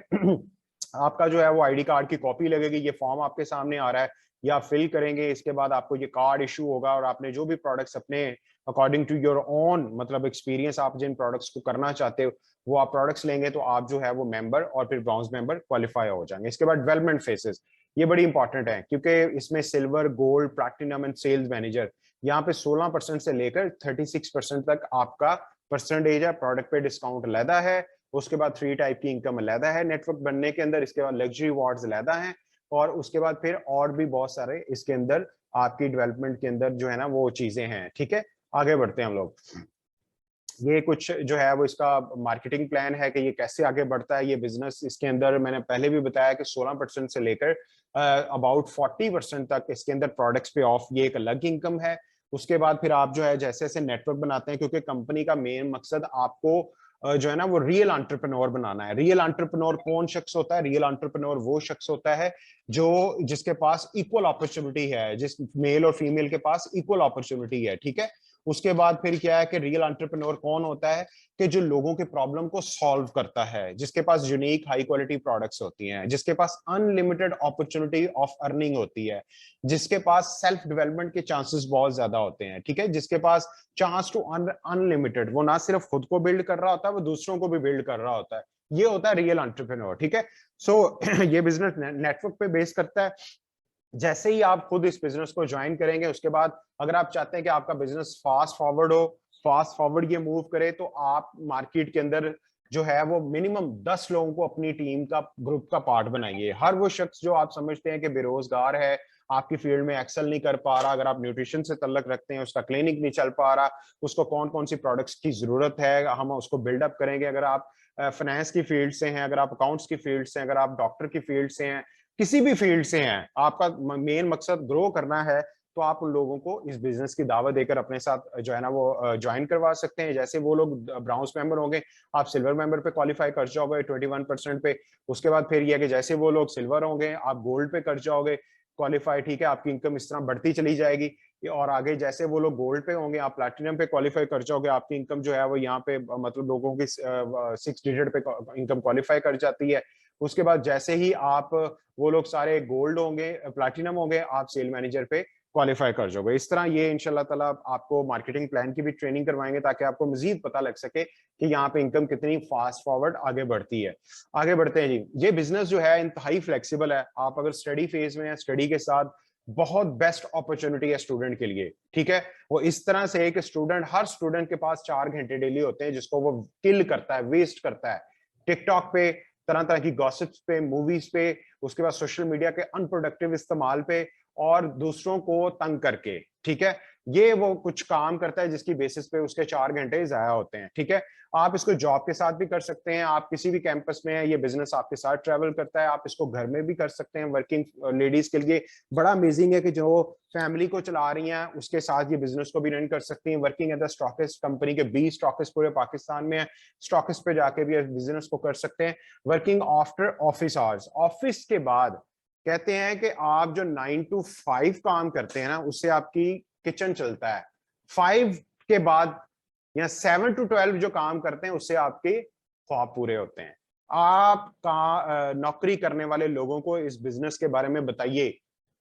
आपका जो है वो आईडी कार्ड की कॉपी लगेगी, ये फॉर्म आपके सामने आ रहा है, ये आप फिल करेंगे। इसके बाद आपको ये कार्ड इशू होगा, और आपने जो भी प्रोडक्ट्स अपने अकॉर्डिंग टू योर ओन मतलब एक्सपीरियंस आप जिन प्रोडक्ट्स को करना चाहते हो वो आप प्रोडक्ट्स लेंगे, तो आप जो है वो मेंबर और फिर ब्रॉन्ज मेंबर क्वालिफाई हो जाएंगे। इसके बाद डेवलपमेंट फेसेस, ये बड़ी इंपॉर्टेंट है, क्योंकि इसमें silver, gold, platinum and sales manager, यहाँ पे 16% से लेकर 36% तक आपका परसेंटेज है। प्रोडक्ट पे डिस्काउंट अलहदा है। उसके बाद 3 टाइप की इनकम अलहदा है नेटवर्क बनने के अंदर। इसके बाद लग्जरी अवार्ड्स अलहदा हैं, और उसके बाद फिर और भी बहुत सारे इसके अंदर आपकी डेवलपमेंट के अंदर जो है ना वो चीजें हैं। ठीक है, आगे बढ़ते हैं हम लोग। ये कुछ जो है वो इसका मार्केटिंग प्लान है कि ये कैसे आगे बढ़ता है ये बिजनेस। इसके अंदर मैंने पहले भी बताया कि 16% से लेकर अबाउट 40% तक इसके अंदर प्रोडक्ट्स पे ऑफ, ये एक अलग इनकम है। उसके बाद फिर आप जो है जैसे जैसे नेटवर्क बनाते हैं, क्योंकि कंपनी का मेन मकसद आपको जो है ना वो रियल एंटरप्रेन्योर बनाना है। रियल एंटरप्रेन्योर कौन शख्स होता है? रियल एंटरप्रेन्योर वो शख्स होता है जो जिसके पास इक्वल अपॉर्चुनिटी है, जिस मेल और फीमेल के पास इक्वल अपॉर्चुनिटी है, ठीक है। उसके बाद फिर क्या है कि रियल एंटरप्रेन्योर कौन होता है? कि जो लोगों के प्रॉब्लम को सॉल्व करता है, जिसके पास यूनिक हाई क्वालिटी प्रोडक्ट्स होती हैं, जिसके पास अनलिमिटेड अपॉर्चुनिटी ऑफ अर्निंग होती है, जिसके पास सेल्फ डेवलपमेंट के चांसेस बहुत ज्यादा होते हैं, ठीक है, जिसके पास चांस टू अनलिमिटेड, वो ना सिर्फ खुद को बिल्ड कर रहा होता है, वो दूसरों को भी बिल्ड कर रहा होता है। ये होता है रियल एंटरप्रेन्योर, ठीक है। सो ये बिजनेस नेटवर्क पे बेस करता है। जैसे ही आप खुद इस बिजनेस को ज्वाइन करेंगे, उसके बाद अगर आप चाहते हैं कि आपका बिजनेस फास्ट फॉरवर्ड हो, फास्ट फॉरवर्ड ये मूव करे, तो आप मार्केट के अंदर जो है वो मिनिमम 10 लोगों को अपनी टीम का, ग्रुप का पार्ट बनाइए। हर वो शख्स जो आप समझते हैं कि बेरोजगार है, आपकी फील्ड में एक्सेल नहीं कर पा रहा, अगर आप न्यूट्रिशन से तल्लक रखते हैं, उसका क्लिनिक नहीं चल पा रहा, उसको कौन कौन सी प्रोडक्ट्स की जरूरत है, हम उसको बिल्डअप करेंगे। अगर आप फाइनेंस की फील्ड से हैं, अगर आप अकाउंट्स की फील्ड से हैं, अगर आप डॉक्टर की फील्ड से हैं, किसी भी फील्ड से हैं, आपका मेन मकसद ग्रो करना है, तो आप उन लोगों को इस बिजनेस की दावत देकर अपने साथ जो है ना वो ज्वाइन करवा सकते हैं। जैसे वो लोग ब्राउन्स मेंबर होंगे, आप सिल्वर मेंबर पे क्वालिफाई कर जाओगे 21% पे। उसके बाद फिर यह कि जैसे वो लोग सिल्वर होंगे, आप गोल्ड पे कर जाओगे क्वालिफाई, ठीक है, आपकी इनकम इस तरह बढ़ती चली जाएगी। और आगे जैसे वो लोग गोल्ड पे होंगे, आप प्लैटिनम पे क्वालिफाई कर जाओगे, आपकी इनकम जो है वो यहाँ पे मतलब लोगों की 6 डिजिट पे इनकम क्वालिफाई कर जाती है। उसके बाद जैसे ही आप, वो लोग सारे गोल्ड होंगे, प्लैटिनम होंगे, आप सेल मैनेजर पे क्वालिफाई कर जाओगे। इस तरह ये इंशाल्लाह ताला आपको मार्केटिंग प्लान की भी ट्रेनिंग करवाएंगे, ताकि आपको मजीद पता लग सके कि यहाँ पे इनकम कितनी फास्ट फॉरवर्ड आगे बढ़ती है। आगे बढ़ते हैं जी। ये बिजनेस जो है इंतहाई फ्लेक्सिबल है। आप अगर स्टडी फेज में है, स्टडी के साथ बहुत बेस्ट अपॉर्चुनिटी है स्टूडेंट के लिए, ठीक है। वो इस तरह से है कि स्टूडेंट, हर स्टूडेंट के पास 4 घंटे डेली होते हैं, जिसको वो किल करता है, वेस्ट करता है टिकटॉक पे, तरह तरह की गॉसिप्स पे, मूवीज पे, उसके बाद सोशल मीडिया के अनप्रोडक्टिव इस्तेमाल पे, और दूसरों को तंग करके, ठीक है। ये वो कुछ काम करता है जिसकी बेसिस पे उसके 4 घंटे जाया होते हैं, ठीक है। आप इसको जॉब के साथ भी कर सकते हैं, आप किसी भी कैंपस में है, ये बिजनेस आपके साथ ट्रेवल करता है। आप इसको घर में भी कर सकते हैं। वर्किंग लेडीज के लिए बड़ा अमेजिंग है कि जो फैमिली को चला रही हैं, उसके साथ ये बिजनेस को भी रन कर सकती हैं। Working as the stockist, company के 20 स्टॉकिस्ट पूरे पाकिस्तान में है, स्टॉकिस्ट पे जाके भी बिजनेस को कर सकते हैं। Working after office hours, office के बाद, कहते हैं कि आप जो 9 to 5 काम करते हैं ना, उससे आपकी किचन चलता है। 5 के बाद या 7 to 12 जो काम करते हैं, उससे आपके ख्वाब पूरे होते हैं। आप नौकरी करने वाले लोगों को इस बिजनेस के बारे में बताइए,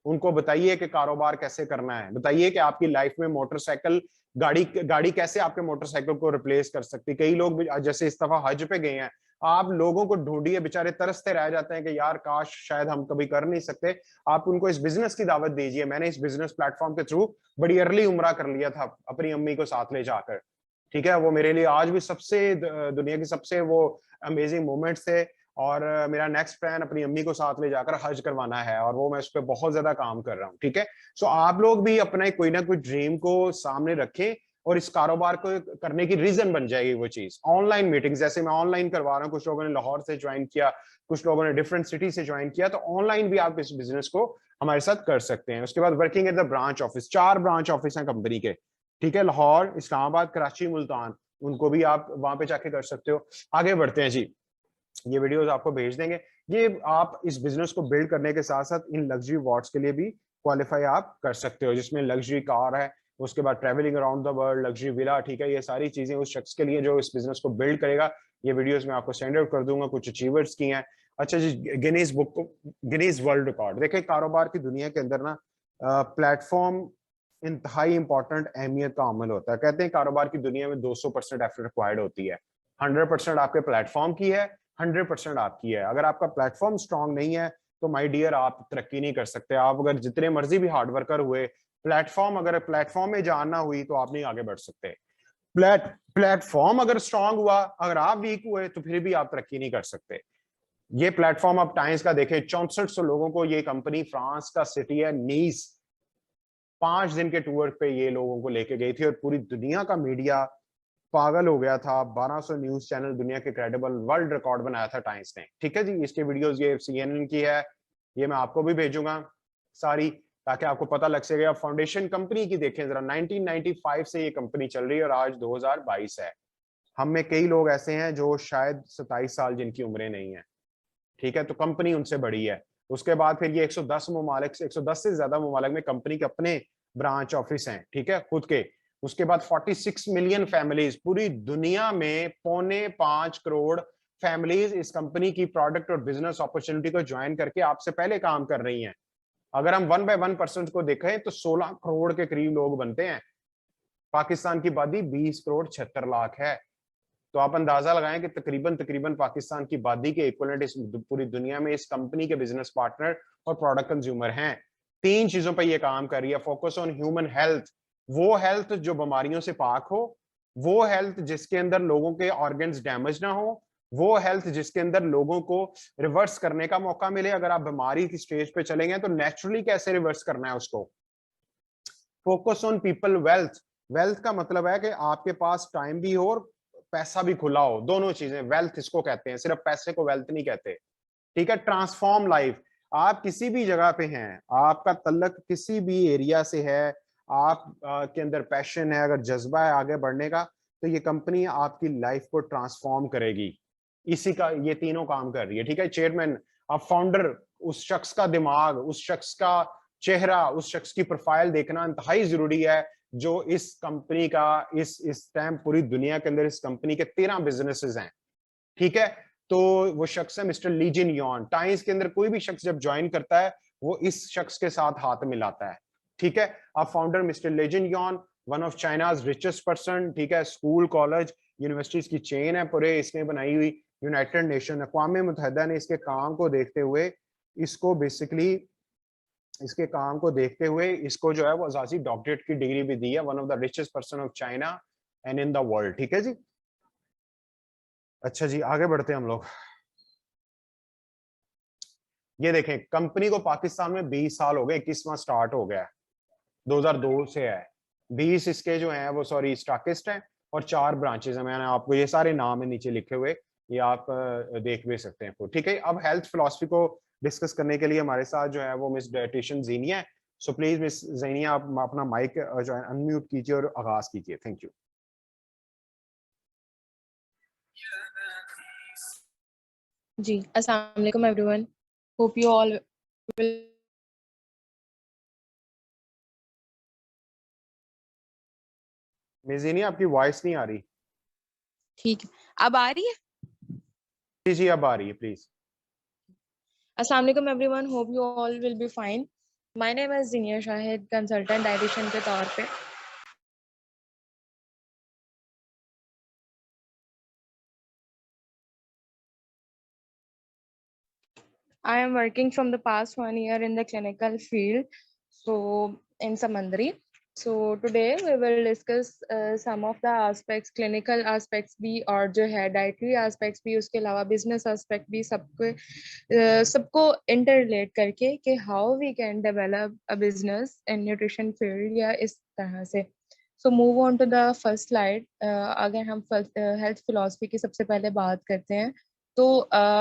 उनको बताइए कि कारोबार कैसे करना है, बताइए कि आपकी लाइफ में मोटरसाइकिल, गाड़ी कैसे आपके मोटरसाइकिल को रिप्लेस कर सकती है। कई लोग जैसे इस दफा हज पे गए हैं, आप लोगों को ढूंढिए, बेचारे तरसते रह जाते हैं कि यार काश शायद हम कभी कर नहीं सकते। आप उनको इस बिजनेस की दावत दीजिए। मैंने इस बिजनेस प्लेटफॉर्म के थ्रू बड़ी अर्ली उम्रा कर लिया था अपनी अम्मी को साथ ले जाकर, ठीक है। वो मेरे लिए आज भी सबसे दुनिया की सबसे वो अमेजिंग मोमेंट्स थे। और मेरा नेक्स्ट प्लान अपनी अम्मी को साथ ले जाकर हज करवाना है, और वो मैं उस पर बहुत ज्यादा काम कर रहा हूँ, ठीक है। सो आप लोग भी अपना कोई ना कोई ड्रीम को सामने रखें, और इस कारोबार को करने की रीजन बन जाएगी वो चीज। ऑनलाइन मीटिंग जैसे मैं ऑनलाइन करवा रहा हूँ, कुछ लोगों ने लाहौर से ज्वाइन किया, कुछ लोगों ने डिफरेंट सिटी से ज्वाइन किया, तो ऑनलाइन भी आप इस बिजनेस को हमारे साथ कर सकते हैं। उसके बाद working at the branch office, 4 branch office हैं कंपनी के, ठीक है, लाहौर, इस्लामाबाद, कराची, मुल्तान, उनको भी आप वहां पे जाके कर सकते हो। आगे बढ़ते हैं जी। ये वीडियोस आपको भेज देंगे। ये आप इस बिजनेस को बिल्ड करने के साथ साथ इन लग्जरी अवार्ड्स के लिए भी क्वालिफाई आप कर सकते हो, जिसमें लग्जरी कार है, उसके बाद travelling around the world, luxury villa, ठीक है। ये सारी चीजें उस शख्स के लिए जो इस बिजनेस को बिल्ड करेगा। ये वीडियोस मैं आपको सेंड आउट कर दूंगा, कुछ अचीवर्स की हैं। अच्छा जी, Guinness book, Guinness world record, देखिए कारोबार की दुनिया के अंदर ना प्लेटफॉर्म इंतहाई इंपॉर्टेंट अहमियत का अमल होता है। कहते हैं कारोबार की दुनिया में 200% एफर्ट रिक्वायर्ड होती है। 100% आपके प्लेटफॉर्म की है, 100% आपकी है। अगर आपका प्लेटफॉर्म स्ट्रांग नहीं है, तो माय डियर आप तरक्की नहीं कर सकते। आप अगर जितने मर्जी भी हार्ड वर्कर हुए, अगर प्लेटफॉर्म में जान ना हुई, तो आप नहीं आगे बढ़ सकते। प्लेटफॉर्म अगर स्ट्रांग हुआ, अगर आप वीक हुए, तो फिर भी आप तरक्की नहीं कर सकते। ये प्लेटफॉर्म आप टाइम्स का देखें, 6400 लोगों को ये कंपनी, फ्रांस का सिटी है नीस, 5 दिन के टूर पे ये लोगों को लेके गई थी, और पूरी दुनिया का मीडिया, पागल हो गया था। 1200 न्यूज चैनल, दुनिया के क्रेडिबल, वर्ल्ड रिकॉर्ड बनाया था टाइम्स ने, ठीक है जी। इसके वीडियोस ये CNN की है, ये मैं आपको भी भेजूंगा सारी, ताकि आपको पता लग सके। अब फाउंडेशन कंपनी की देखें जरा, 1995 से ये कंपनी चल रही है और आज 2022 है। हम में कई लोग ऐसे हैं जो शायद 27 साल जिनकी उम्रें नहीं है, ठीक है, तो कंपनी उनसे बड़ी है। उसके बाद फिर ये 110 ममालिक से 110 से ज्यादा ममालिक में कंपनी के अपने ब्रांच ऑफिस हैं, ठीक है, खुद के। उसके बाद 46 मिलियन फैमिलीज, पूरी दुनिया में 4.25 करोड़ फैमिलीज इस कंपनी की प्रोडक्ट और बिजनेस अपॉर्चुनिटी को ज्वाइन करके आपसे पहले काम कर रही हैं। अगर हम 1/1% को देखें तो 16 करोड़ के करीब लोग बनते हैं। पाकिस्तान की आबादी 20 करोड़ 76 लाख है। तो आप अंदाजा लगाएं कि तकरीबन तकरीबन पाकिस्तान की आबादी के इक्वलेंट इस पूरी दुनिया में इस कंपनी के बिजनेस पार्टनर और प्रोडक्ट कंज्यूमर हैं। 3 चीजों पर यह काम कर रही है। फोकस ऑन ह्यूमन हेल्थ, वो हेल्थ जो बीमारियों से पाक हो, वो हेल्थ जिसके अंदर लोगों के ऑर्गन्स डैमेज ना हो, वो हेल्थ जिसके अंदर लोगों को रिवर्स करने का मौका मिले। अगर आप बीमारी की स्टेज पे चले गए तो नेचुरली कैसे रिवर्स करना है उसको। Focus on people wealth, wealth का मतलब है कि आपके पास टाइम भी हो और पैसा भी खुला हो, दोनों चीजें वेल्थ इसको कहते हैं, सिर्फ पैसे को वेल्थ नहीं कहते, ठीक है। ट्रांसफॉर्म लाइफ, आप किसी भी जगह पे हैं, आपका तल्लक किसी भी एरिया से है, आप के अंदर पैशन है, अगर जज्बा है आगे बढ़ने का, तो ये कंपनी आपकी लाइफ को ट्रांसफॉर्म करेगी। इसी का ये तीनों काम कर रही है, ठीक है। चेयरमैन, अब फाउंडर, उस शख्स का दिमाग, उस शख्स का चेहरा, उस शख्स की प्रोफाइल देखना इंतहाई जरूरी है, जो इस कंपनी का इस टाइम पूरी दुनिया के अंदर इस कंपनी के 13 बिजनेसेस हैं, ठीक है। तो वो शख्स है mister Li Jin Yon. Times के अंदर कोई भी शख्स जब ज्वाइन करता है वो इस शख्स के साथ हाथ मिलाता है, ठीक है। अब founder mister Li Jin Yuan, one of China's richest person, ठीक है। स्कूल कॉलेज यूनिवर्सिटीज की चेन है पूरे इसने बनाई हुई। यूनाइटेड नेशन, अक़वाम मुत्तहिदा ने इसके काम को देखते हुए इसको बेसिकली इसके काम को देखते हुए इसको जो है वो अजाजी डॉक्टरेट की डिग्री भी दी है। One of the richest person of China and in the world, ठीक है जी। अच्छा जी, आगे बढ़ते हैं हम लोग। ये देखें, कंपनी को पाकिस्तान में 20 साल हो गए, 21वां स्टार्ट हो गया, 2002 से है। 20 इसके जो हैं वो सॉरी स्टॉकिस्ट हैं और 4 ब्रांचेस हैं। मैंने आपको ये सारे नाम है नीचे लिखे हुए, ये आप देख भी सकते हैं, ठीक है। अब हेल्थ फिलॉसफी को डिस्कस करने के लिए हमारे साथ जो है वो मिस डायटिशियन ज़ीनिया है। सो प्लीज मिस ज़ीनिया, आप अपना माइक जो है अनम्यूट कीजिए और आगाज कीजिए। Thank you. जी, अस्सलाम वालेकुम everyone, hope you all will. Miss Zeenia, आपकी वॉइस नहीं आ रही। ठीक है, अब आ रही है? जी जी, अब आ रही है, प्लीज। अस्सलाम वालेकुम everyone, hope you all will be fine. My name is Zeenia Shahid, consultant dietitian के तौर पे। I am working from the past 1 year in the clinical field, so in Samandri. So today we will discuss some of the aspects, clinical aspects भी और जो है dietary aspects भी, उसके अलावा business aspect भी, सबको interrelate करके कि how we can develop a business in nutrition field या इस तरह से। So move on to the first slide. अगर हम health philosophy की सबसे पहले बात करते हैं, तो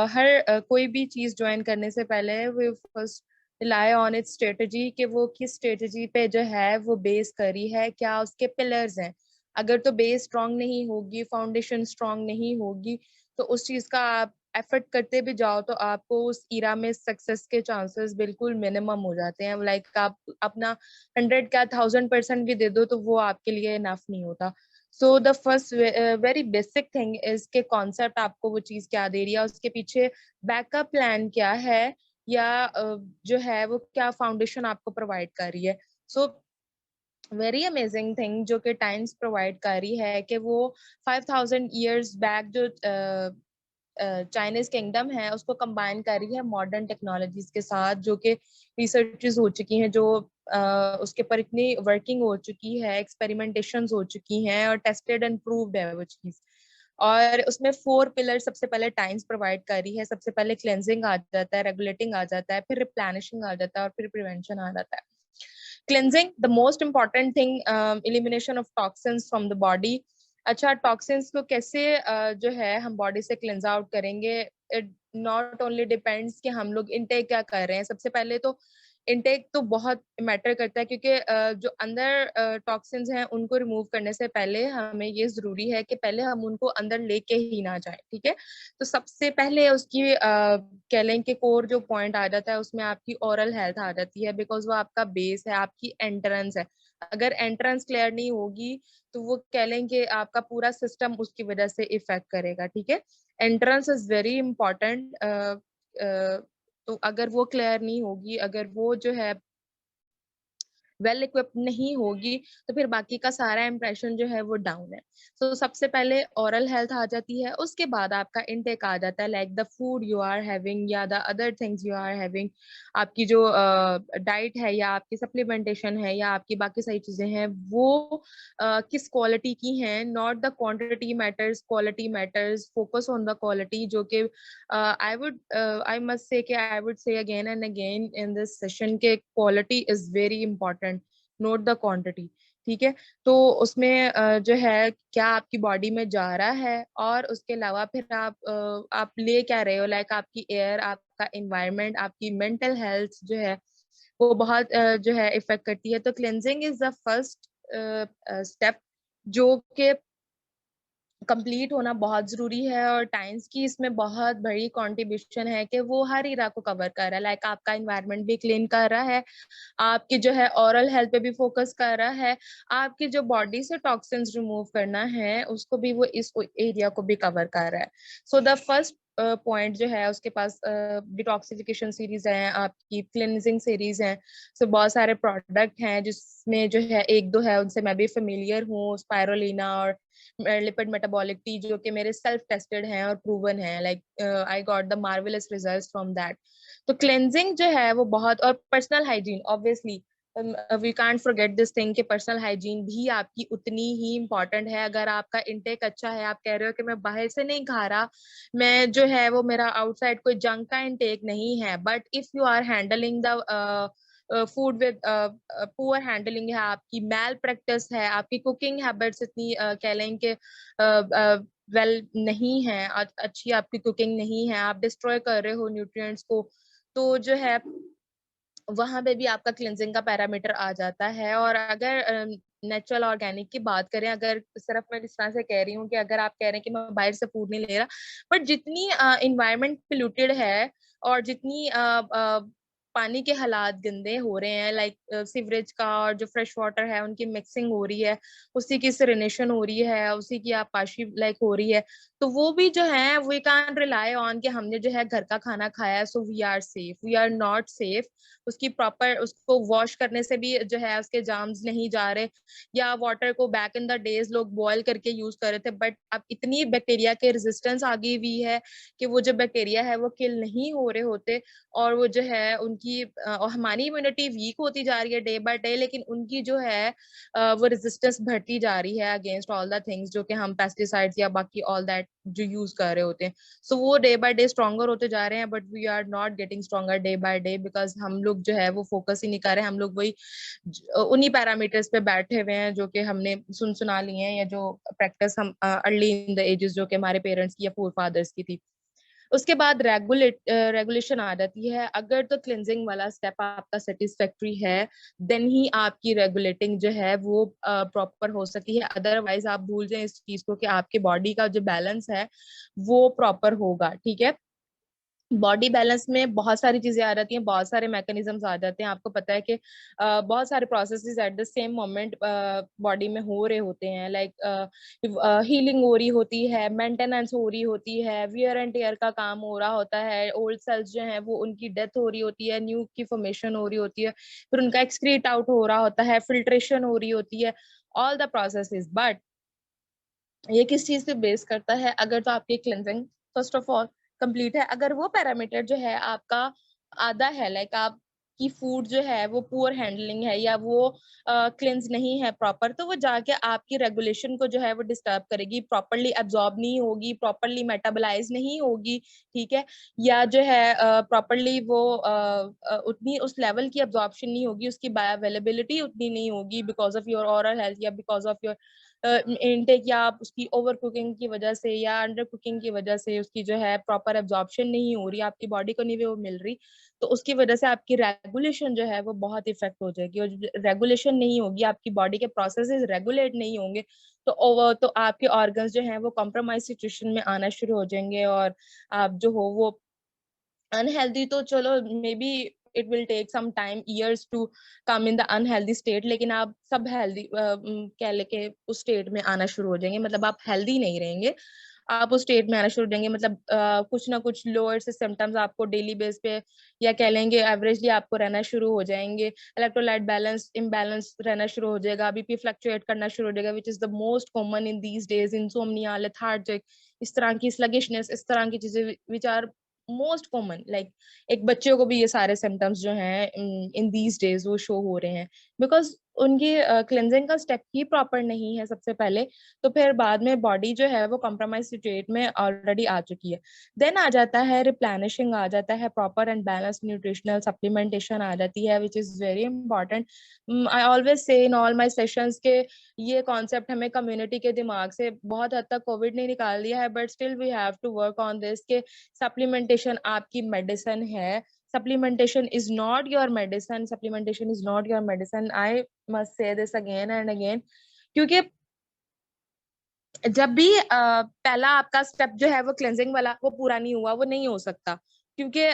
हर कोई भी चीज ज्वाइन करने से पहले we first rely on its strategy, कि वो किस स्ट्रेटजी पे जो है वो बेस करी है, क्या उसके पिलर्स हैं। अगर तो बेस स्ट्रांग नहीं होगी, फाउंडेशन स्ट्रांग नहीं होगी, तो उस चीज का आप एफर्ट करते भी जाओ तो आपको उस इरा में सक्सेस के चांसेस बिल्कुल मिनिमम हो जाते हैं। लाइक आप अपना 100 क्या 1000% भी दे दो तो वो आपके लिए इनफ नहीं होता। So the first very basic thing is के कॉन्सेप्ट आपको वो चीज क्या दे रही है, उसके पीछे बैकअप प्लान क्या है, या जो है वो क्या फाउंडेशन आपको प्रोवाइड कर रही है। सो वेरी अमेजिंग थिंग जो कि टाइम्स प्रोवाइड कर रही है कि वो 5000 ईयर्स बैक जो चाइनीज किंगडम है उसको कंबाइन कर रही है मॉडर्न टेक्नोलॉजीज के साथ, जो कि रिसर्चेस हो चुकी हैं, जो उसके पर इतनी वर्किंग हो चुकी है, एक्सपेरिमेंटेशंस हो चुकी हैं और टेस्टेड एंड प्रूव्ड है वो चीज। और उसमें 4 पिलर सबसे पहले टाइम्स प्रोवाइड कर रही है। सबसे पहले क्लेंजिंग आ जाता है, रेगुलेटिंग आ जाता है, फिर रिप्लेनिशिंग आ जाता है और फिर प्रिवेंशन आ जाता है। Cleansing, the most important thing, elimination of toxins from the body, अच्छा, टॉक्सिन्स को कैसे जो है हम बॉडी से क्लेंज आउट करेंगे, इट नॉट ओनली डिपेंड्स कि हम लोग इनटेक क्या कर रहे हैं। सबसे पहले तो इनटेक तो बहुत मैटर करता है, क्योंकि जो अंदर टॉक्सिन्स हैं उनको रिमूव करने से पहले हमें ये जरूरी है कि पहले हम उनको अंदर लेके ही ना जाए, ठीक है। तो सबसे पहले उसकी कह लें कि कोर जो पॉइंट आ जाता है उसमें आपकी ओरल हेल्थ आ जाती है, बिकॉज वो आपका बेस है, आपकी एंट्रेंस है। अगर एंट्रेंस क्लियर नहीं होगी तो वो कह लें कि आपका पूरा सिस्टम उसकी वजह से इफेक्ट करेगा, ठीक है। Entrance is very important. तो अगर वो क्लियर नहीं होगी, अगर वो जो है वेल इक्विप्ड नहीं होगी, तो फिर बाकी का सारा इंप्रेशन जो है वो डाउन है। तो सबसे पहले ओरल हेल्थ आ जाती है, उसके बाद आपका इनटेक आ जाता है, like the food you are having या the other things you are having. आपकी जो डाइट है या आपकी सप्लीमेंटेशन है या आपकी बाकी सारी चीजें हैं वो किस क्वालिटी की हैं। Not the quantity matters, quality matters. Focus on the quality, जो कि आई मस्ट से कि I would say again and again in this session के quality is very important, not the quantity, ठीक है। तो उसमें जो है क्या आपकी बॉडी में जा रहा है, और उसके अलावा फिर आप ले क्या रहे हो, लाइक आपकी एयर, आपका एनवायरनमेंट, आपकी मेंटल हेल्थ जो है वो बहुत जो है इफेक्ट करती है। तो cleansing is the first step जो कि कंप्लीट होना बहुत जरूरी है, और टाइम्स की इसमें बहुत बड़ी कंट्रीब्यूशन है कि वो हर एरिया को कवर कर रहा है। लाइक आपका एनवायरनमेंट भी क्लीन कर रहा है, आपकी जो है ओरल हेल्थ पे भी फोकस कर रहा है, आपकी जो बॉडी से टॉक्सिन्स रिमूव करना है उसको भी वो इस एरिया को भी कवर कर रहा है। सो द फर्स्ट पॉइंट जो है उसके पास डिटॉक्सिफिकेशन सीरीज है, आपकी क्लिनजिंग सीरीज है। सो बहुत सारे प्रोडक्ट हैं जिसमें जो है एक दो है उनसे मैं भी फेमिलियर हूँ, स्पायरोलिना और लिपिड मेटाबॉलिक टी, जो कि मेरे सेल्फ टेस्टेड हैं और प्रूवन हैं। Like I got the marvellous results from that. तो क्लेंजिंग जो है वो बहुत, और personal hygiene obviously we can't forget this thing कि पर्सनल हाइजीन भी आपकी उतनी ही इम्पोर्टेंट है। अगर आपका इंटेक अच्छा है, आप कह रहे हो कि मैं बाहर से नहीं खा रहा, मैं जो है वो मेरा आउटसाइड कोई जंक का इंटेक नहीं है, but if you are handling the food with poor handling है, आपकी मैल प्रैक्टिस है, आपकी कुकिंग हैबिट्स इतनी कह लें कि वेल नहीं है, अच्छी आपकी कुकिंग नहीं है, आप डिस्ट्रॉय कर रहे हो न्यूट्रिएंट्स को, तो जो है वहां पे भी आपका क्लिनजिंग का पैरामीटर आ जाता है। और अगर नेचुरल ऑर्गेनिक की बात करें, अगर सिर्फ मैं इस तरह से कह रही हूँ कि अगर आप कह रहे हैं कि मैं बाहर से फूड नहीं ले रहा, बट जितनी इन्वायरमेंट पोल्यूटेड है और जितनी पानी के हालात गंदे हो रहे हैं, लाइक सीवरेज का और जो फ्रेश वाटर है उनकी मिक्सिंग हो रही है, उसी की सैलिनेशन हो रही है, उसी की आपाशी लाइक हो रही है, तो वो भी जो है वी कैन रिलाई ऑन कि हमने जो है घर का खाना खाया, so we are safe. We are not safe. उसकी प्रॉपर उसको वॉश करने से भी जो है उसके जार्म्स नहीं जा रहे, या वाटर को बैक इन द डेज लोग बॉयल करके यूज कर रहे थे, बट अब इतनी बैक्टीरिया के रेजिस्टेंस आ गई हुई है कि वो जो बैक्टीरिया है वो किल नहीं हो रहे होते, और वो जो है उनकी और हमारी इम्यूनिटी वीक होती जा रही है डे बाय डे, लेकिन उनकी जो है वो रेजिस्टेंस बढ़ती जा रही है अगेंस्ट ऑल द थिंग्स जो कि हम पेस्टिसाइड्स या बाकी ऑल दैट जो यूज कर रहे होते हैं। सो वो डे बाय डे स्ट्रॉन्गर होते जा रहे हैं, but we are not getting stronger day by day, because हम लोग जो है वो फोकस ही नहीं कर रहे हैं। हम लोग वही उन्हीं पैरामीटर्स पे बैठे हुए हैं जो कि हमने सुना लिए हैं, या जो प्रैक्टिस हम अर्ली इन द एजेस जो कि हमारे पेरेंट्स की या फोर फादर्स की थी। उसके बाद रेगुलेशन आ जाती है। अगर तो क्लिनजिंग वाला स्टेप आपका सेटिस्फैक्ट्री है, देन ही आपकी रेगुलेटिंग जो है वो प्रॉपर हो सकती है। अदरवाइज आप भूल जाएं इस चीज को कि आपके बॉडी का जो बैलेंस है वो प्रॉपर होगा, ठीक है। बॉडी बैलेंस में बहुत सारी चीजें आ जाती हैं, बहुत सारे मैकेनिज्म्स आ जाते हैं। आपको पता है कि बहुत सारे processes at the same moment body में हो रहे होते हैं, लाइक हीलिंग हो रही होती है, मेंटेनेंस हो रही होती है, वियर एंड टेयर का काम हो रहा होता है, ओल्ड सेल्स जो हैं वो उनकी डेथ हो रही होती है, न्यू की फॉर्मेशन हो रही होती है, फिर उनका एक्सक्रीट आउट हो रहा होता है, फिल्ट्रेशन हो रही होती है, ऑल द प्रोसेसेस। बट ये किस चीज पे बेस करता है? अगर तो आपकी cleansing first of all complete है, अगर वो पैरामीटर जो है आपका आधा है, लाइक आपकी फूड जो है वो पुअर हैंडलिंग है या वो क्लिंज नहीं है प्रॉपर, तो वो जाके आपकी रेगुलेशन को जो है वो डिस्टर्ब करेगी, प्रॉपरली एब्जॉर्ब नहीं होगी, प्रॉपरली मेटाबोलाइज नहीं होगी, ठीक है। या जो है प्रॉपरली वो उतनी उस लेवल की एब्जॉर्प्शन नहीं होगी, उसकी बायो अवेलेबिलिटी उतनी नहीं होगी because of your oral health या बिकॉज ऑफ योर इनटेक या आप उसकी ओवर कुकिंग की वजह से या अंडर कुकिंग की वजह से उसकी जो है प्रॉपर एब्जॉर्प्शन नहीं हो रही, आपकी बॉडी को नहीं वो मिल रही, तो उसकी वजह से आपकी रेगुलेशन जो है वो बहुत इफेक्ट हो जाएगी। और रेगुलेशन नहीं होगी, आपकी बॉडी के प्रोसेसेस रेगुलेट नहीं होंगे, तो ओवर तो आपके ऑर्गन्स जो हैं वो कॉम्प्रोमाइज सिचुएशन में आना शुरू हो जाएंगे, और आप जो हो वो अनहेल्दी, तो चलो maybe it will take some time years to come in the unhealthy state, लेकिन आप सब हेल्दी कह लेके उस स्टेट में आना शुरू हो जाएंगे, मतलब आप हेल्दी नहीं रहेंगे, आप उस स्टेट में आना शुरू हो जाएंगे, मतलब कुछ ना कुछ लोअर से सिम्टम्स आपको डेली बेस पे या कह लेंगे एवरेजली आपको रहना शुरू हो जाएंगे। इलेक्ट्रोलाइट बैलेंस इम्बैलेंस रहना शुरू हो जाएगा, बीपी फ्लक्चुएट करना शुरू हो जाएगा, which is the most common in these days, insomnia, lethargic, इस तरह की स्लगिशनेस, इस तरह की चीजें which are most common, like एक बच्चों को भी ये सारे सिम्टम्स जो हैं इन दीज डेज वो शो हो रहे हैं, बिकॉज उनकी क्लेंजिंग का स्टेप ही प्रॉपर नहीं है सबसे पहले, तो फिर बाद में बॉडी जो है वो कॉम्प्रोमाइज स्टेट में ऑलरेडी आ चुकी है। देन आ जाता है रिप्लेनिशिंग, आ जाता है proper and balance nutritional supplementation आ जाती है, which is very important. I always say in all my sessions के ये कॉन्सेप्ट हमें कम्युनिटी के दिमाग से बहुत हद तक कोविड ने निकाल दिया है, but still we have to work on this के सप्लीमेंटेशन आपकी मेडिसिन है, supplementation is not your medicine, supplementation is not your medicine, I must say this again and again, क्योंकि जब भी पहला आपका स्टेप जो है वो क्लेंजिंग वाला वो पूरा नहीं हुआ, वो नहीं हो सकता, क्योंकि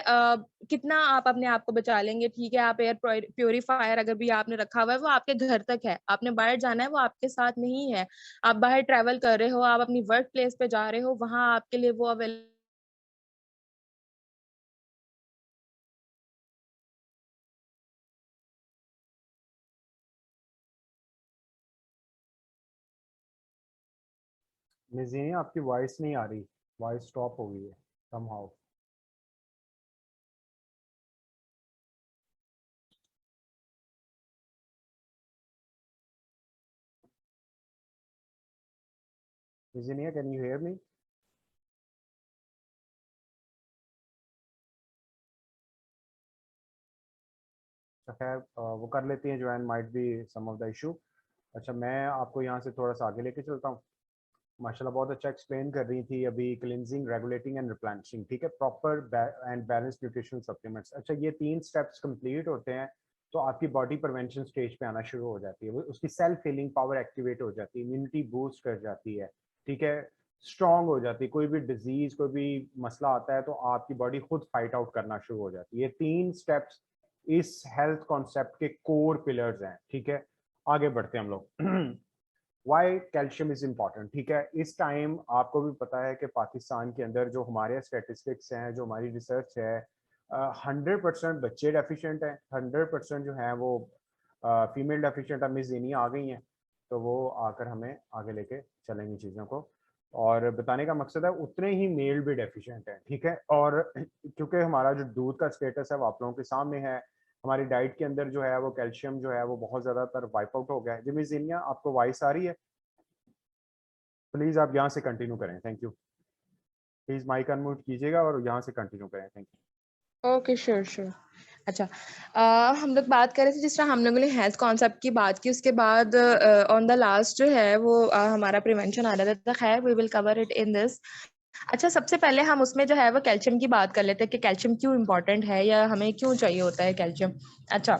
कितना आप अपने आप को बचा लेंगे, ठीक है आप एयर प्योरीफायर अगर भी आपने रखा हुआ है वो आपके घर तक है, आपने बाहर जाना है वो आपके साथ नहीं है, आप बाहर ट्रेवल कर रहे हो, आप अपनी वर्क प्लेस पे जा रहे हो, वहां आपके लिए वो अवेलेबल निज़ीनी आपकी वॉइस नहीं आ रही, वॉइस स्टॉप हो गई है somehow. Nizini, can you hear me? खैर वो कर लेती हैं join, might be some of the issue. अच्छा, मैं आपको यहाँ से थोड़ा सा आगे लेके चलता हूँ। माशाल्लाह बहुत अच्छा एक्सप्लेन कर रही थी अभी, क्लिनजिंग, रेगुलेटिंग एंड रिप्लेनिशिंग, ठीक है, proper and balance nutritional supplements. अच्छा, ये 3 स्टेप्स कंप्लीट होते हैं तो आपकी बॉडी प्रिवेंशन स्टेज पे आना शुरू हो जाती है, उसकी सेल्फ हीलिंग पावर एक्टिवेट हो जाती है, इम्यूनिटी बूस्ट कर जाती है, ठीक है, स्ट्रांग हो जाती है, कोई भी डिजीज कोई भी मसला आता है तो आपकी बॉडी खुद फाइट आउट करना शुरू हो जाती है। ये 3 स्टेप्स इस हेल्थ कॉन्सेप्ट के कोर पिलर्स हैं, ठीक है। आगे बढ़ते हैं हम लोग। वाई कैल्शियम इज इम्पॉर्टेंट, ठीक है। इस टाइम आपको भी पता है कि पाकिस्तान के अंदर जो हमारे स्टेटिस्टिक्स हैं, जो हमारी रिसर्च है, 100% बच्चे डेफिशिएंट हैं, 100% जो हैं वो फीमेल डेफिशिएंट। अब मिस आ गई हैं तो वो आकर हमें आगे लेके चलेंगी चीज़ों को, और बताने का मकसद है उतने ही मेल भी डेफिशिएंट हैं, ठीक है। और क्योंकि हमारा जो दूध का स्टेटस है वो आप लोगों के सामने है, हमारी डाइट के अंदर जो है वो कैल्शियम जो है वो बहुत ज़्यादातर वाइप आउट हो गया है। जिमी जिनिया, आपको वॉइस आ रही है? प्लीज़ आप यहाँ से कंटिन्यू करें, thank you. Please mic unmute कीजिएगा और यहाँ से कंटिन्यू करें, thank you. Okay, sure sure. अच्छा, हम लोग बात कर रहे थे, जिस तरह हम लोगों ने हेल्थ कॉन्सेप्ट की बात की, उसके बाद ऑन द लास्ट जो है वो हमारा प्रिवेंशन आ रहा था। खैर, we will cover it in this. अच्छा, सबसे पहले हम उसमें जो है वो कैल्शियम की बात कर लेते हैं कि कैल्शियम क्यों इम्पोर्टेंट है या हमें क्यों चाहिए होता है कैल्शियम। अच्छा,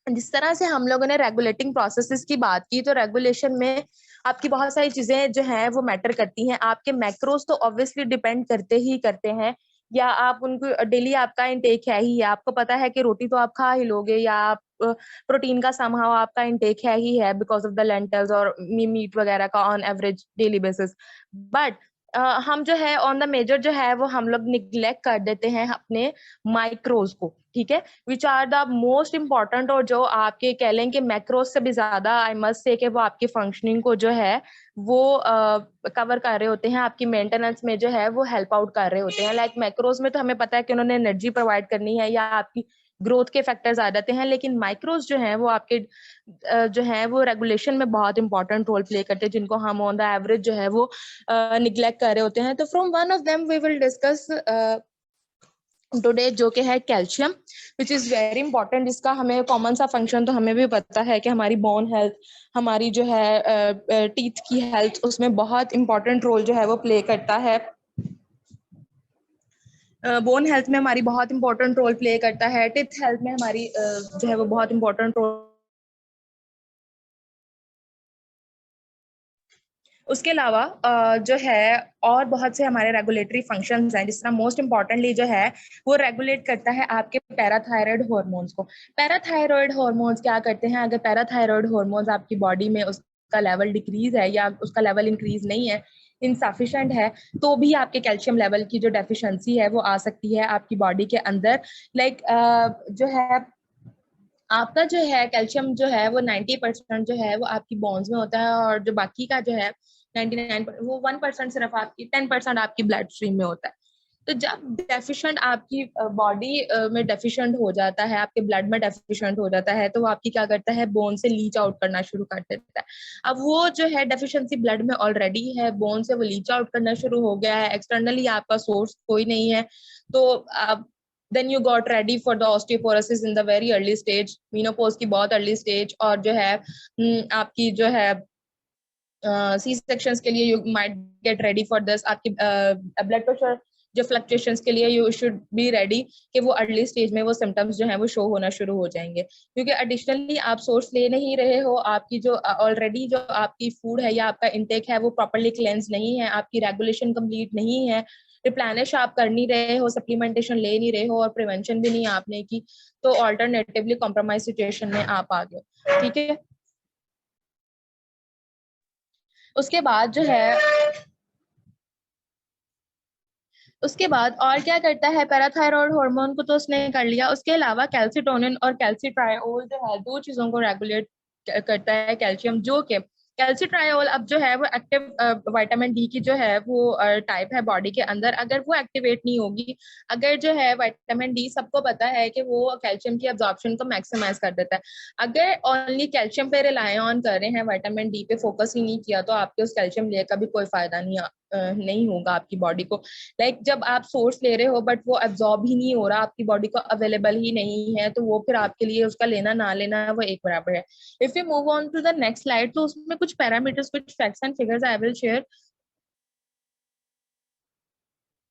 जिस तरह से हम लोगों ने रेगुलेटिंग प्रोसेसेस की बात की, तो रेगुलेशन में आपकी बहुत सारी चीजें जो हैं वो मैटर करती हैं। आपके मैक्रोज तो ऑब्वियसली डिपेंड करते ही करते हैं, या आप उनको डेली आपका इनटेक है ही है, आपको पता है कि रोटी तो आप खा ही लोगे, या आप प्रोटीन का समहाउ आपका इनटेक है ही है बिकॉज ऑफ द लेंटल्स और मीट वगैरह का on average daily basis. But हम जो है ऑन द मेजर जो है वो हम लोग निग्लेक्ट कर देते हैं अपने माइक्रोज को, ठीक है, which are the most important, और जो आपके कह लें कि मैक्रोज से भी ज्यादा आई मस्ट से कि वो आपकी फंक्शनिंग को जो है वो कवर कर रहे होते हैं, आपकी मेंटेनेंस में जो है वो हेल्प आउट कर रहे होते हैं। लाइक मैक्रोज में तो हमें पता है कि उन्होंने एनर्जी प्रोवाइड करनी है या आपकी ग्रोथ के फैक्टर्स आ जाते हैं, लेकिन माइक्रोज जो हैं वो आपके जो है वो रेगुलेशन में बहुत इंपॉर्टेंट रोल प्ले करते हैं, जिनको हम ऑन द एवरेज जो है वो निग्लेक्ट कर रहे होते हैं। तो from one of them we will discuss today, जो कि है calcium, which is very important. इसका हमें कॉमन सा फंक्शन तो हमें भी पता है कि हमारी बोन हेल्थ, हमारी जो है टीथ की हेल्थ, उसमें बहुत इंपॉर्टेंट रोल जो है वो प्ले करता है। बोन हेल्थ में हमारी बहुत इंपॉर्टेंट रोल प्ले करता है, टीथ हेल्थ में हमारी जो है वो बहुत इंपॉर्टेंट रोल। उसके अलावा जो है और बहुत से हमारे रेगुलेटरी फंक्शंस हैं, जिस तरह मोस्ट इम्पॉर्टेंटली जो है वो रेगुलेट करता है आपके पैराथायराइड हार्मोन्स को। पैराथायराइड हार्मोन्स क्या करते हैं? अगर पैराथायराइड हार्मोन्स आपकी बॉडी में उसका लेवल डिक्रीज है या उसका लेवल इंक्रीज नहीं है, इनसफिशिएंट है, तो भी आपके कैल्शियम लेवल की जो डेफिशिएंसी है वो आ सकती है आपकी बॉडी के अंदर। लाइक जो है आपका जो है कैल्शियम जो है वो 90% जो है वो आपकी बोन्स में होता है, और जो बाकी का जो है 99 वो 1% सिर्फ आपकी 10% आपकी ब्लड स्ट्रीम में होता है। तो जब डेफिशिएंट आपकी बॉडी में डेफिशिएंट हो जाता है, आपके ब्लड में डेफिशिएंट हो जाता है, तो वो आपकी क्या करता है, बोन से लीच आउट करना शुरू कर देता है। अब वो जो है डेफिशिएंसी ब्लड में ऑलरेडी है, बोन से वो लीच आउट करना शुरू हो गया है, एक्सटर्नली आपका सोर्स कोई नहीं है, तो आप then you got ready for the osteoporosis in the very early stage, menopause की बहुत early stage, और जो है आपकी जो है सी सेक्शंस के लिए you might get ready for this. आपकी ब्लड प्रेशर जो फ्लक्चुएशंस के लिए यू शुड बी रेडी कि वो अर्ली स्टेज में वो सिम्टम्स जो है वो शो होना शुरू हो जाएंगे, क्योंकि एडिशनली आप सोर्स ले नहीं रहे हो, आपकी जो ऑलरेडी जो आपकी फूड है या आपका इंटेक है वो प्रॉपरली क्लेंस नहीं है, आपकी रेगुलेशन कंप्लीट नहीं है, रिप्लेनिश आप कर नहीं रहे हो, सप्लीमेंटेशन ले नहीं रहे हो, और प्रिवेंशन भी नहीं आपने की, तो ऑल्टरनेटिवली कॉम्प्रोमाइज सिचुएशन में आप आ गए। ठीक है, उसके बाद जो है उसके बाद और क्या करता है, पैराथायरॉयड हार्मोन को तो उसने कर लिया, उसके अलावा कैल्सिटोनिन और कैल्सिट्रायोल जो है दो चीजों को रेगुलेट करता है कैल्शियम, जो कि कैल्सिट्रायोल अब जो है वो एक्टिव विटामिन डी की जो है वो टाइप है बॉडी के अंदर, अगर वो एक्टिवेट नहीं होगी, अगर जो है विटामिन डी सबको पता है कि वो कैल्शियम की अब्जॉर्प्शन को मैक्सिमाइज कर देता है, अगर ओनली कैल्शियम पे रिलाय ऑन कर रहे हैं, विटामिन डी पे फोकस ही नहीं किया, तो आपके उस कैल्शियम ले का भी कोई फायदा नहीं होगा आपकी बॉडी को। लाइक जब आप सोर्स ले रहे हो बट वो एब्जॉर्ब ही नहीं हो रहा, आपकी बॉडी को अवेलेबल ही नहीं है, तो वो फिर आपके लिए उसका लेना ना लेना वो एक बराबर है। If you move on to the next slide, तो उसमें कुछ पैरामीटर्स, कुछ facts and figures I will share.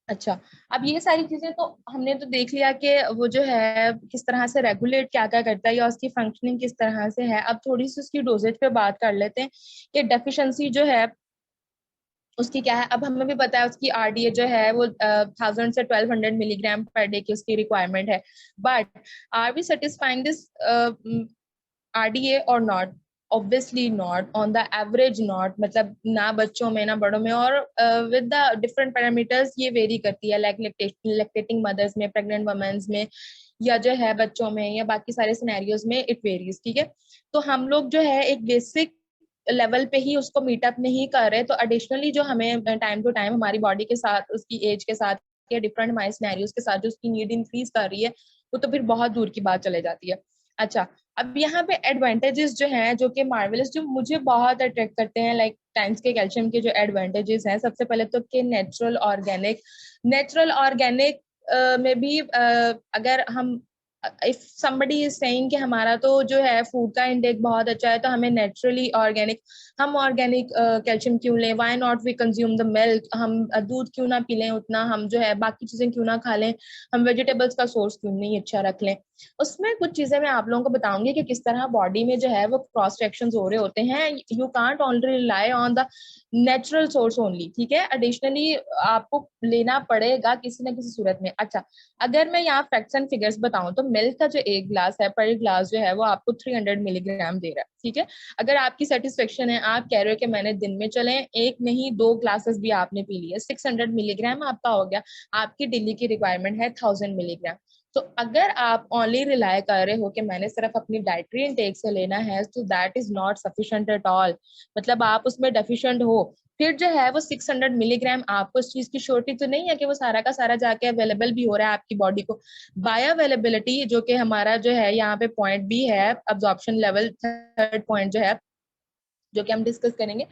अच्छा, अब ये सारी चीजें तो हमने तो देख लिया कि वो जो है किस तरह से रेगुलेट क्या क्या करता है या उसकी फंक्शनिंग किस तरह से है। अब थोड़ी सी उसकी डोजेज पे बात कर लेते हैं कि डेफिशिएंसी जो है उसकी क्या है। अब हमें भी पता है उसकी आरडीए जो है वो 1000 से 1200 मिलीग्राम पर डे की उसकी रिक्वायरमेंट है, but are we satisfying this RDA और not? Obviously not, on the average not, मतलब ना बच्चों में ना बड़ों में, और विद द डिफरेंट पैरामीटर्स ये वेरी करती है, लाइक लैक्टेटिंग मदर्स में, प्रेग्नेंट वुमेन्स में, या जो है बच्चों में, या बाकी सारे सिनेरियोज में इट वेरीज। ठीक है, तो हम लोग जो है एक बेसिक लेवल पे ही उसको मीटअप नहीं कर रहे, तो एडिशनली जो हमें टाइम टू टाइम हमारी बॉडी के साथ, उसकी एज के साथ या डिफरेंट हमारे सिनेरियोज के साथ जो उसकी नीड इंक्रीज कर रही है, वो तो फिर बहुत दूर की बात चले जाती है। अच्छा, अब यहाँ पे एडवांटेजेस जो हैं, जो कि मार्वेलस, जो मुझे बहुत अट्रैक्ट करते हैं, लाइक टाइम्स के कैल्शियम के जो एडवांटेजेस हैं, सबसे पहले तो कि नेचुरल ऑर्गेनिक में भी अगर हम, इफ somebody is saying कि हमारा तो जो है फूड का इंटेक बहुत अच्छा है, तो हमें नेचुरली ऑर्गेनिक, हम ऑर्गेनिक कैल्शियम क्यों लें, why not we consume the milk, हम दूध क्यों ना पी लें उतना, हम जो है बाकी चीजें क्यों ना खा लें, हम वेजिटेबल्स का सोर्स क्यों नहीं अच्छा रख लें। उसमें कुछ चीजें मैं आप लोगों को बताऊंगी कि किस तरह बॉडी में जो है वो क्रॉस रिएक्शंस हो रहे होते हैं। You can't only rely on the natural source only, ठीक है, एडिशनली आपको लेना पड़ेगा किसी ना किसी सूरत में। अच्छा, अगर मैं यहाँ फैक्ट्स एंड फिगर्स बताऊं, तो मिल्क का जो एक ग्लास है, पर ग्लास जो है वो आपको 300 मिलीग्राम दे रहा है। ठीक है, अगर आपकी सेटिस्फेक्शन है, आप कह रहे हो कि मैंने दिन में चले एक नहीं दो ग्लासेस भी आपने पी लिए, 600 मिलीग्राम आपका हो गया, आपकी डेली की रिक्वायरमेंट है 1000 मिलीग्राम। तो अगर आप ओनली रिलाय कर रहे हो कि मैंने सिर्फ अपनी डाइटरी इनटेक से लेना है, तो that is not sufficient at all, मतलब आप उसमें डेफिशिएंट हो। फिर जो है वो 600 मिलीग्राम, आपको इस चीज की श्योरिटी तो नहीं है कि वो सारा का सारा जाके अवेलेबल भी हो रहा है आपकी बॉडी को। बायो अवेलेबिलिटी, जो कि हमारा जो है यहाँ पे पॉइंट भी है, अब्जॉर्प्शन लेवल, थर्ड पॉइंट जो है, जो कि हम डिस्कस करेंगे,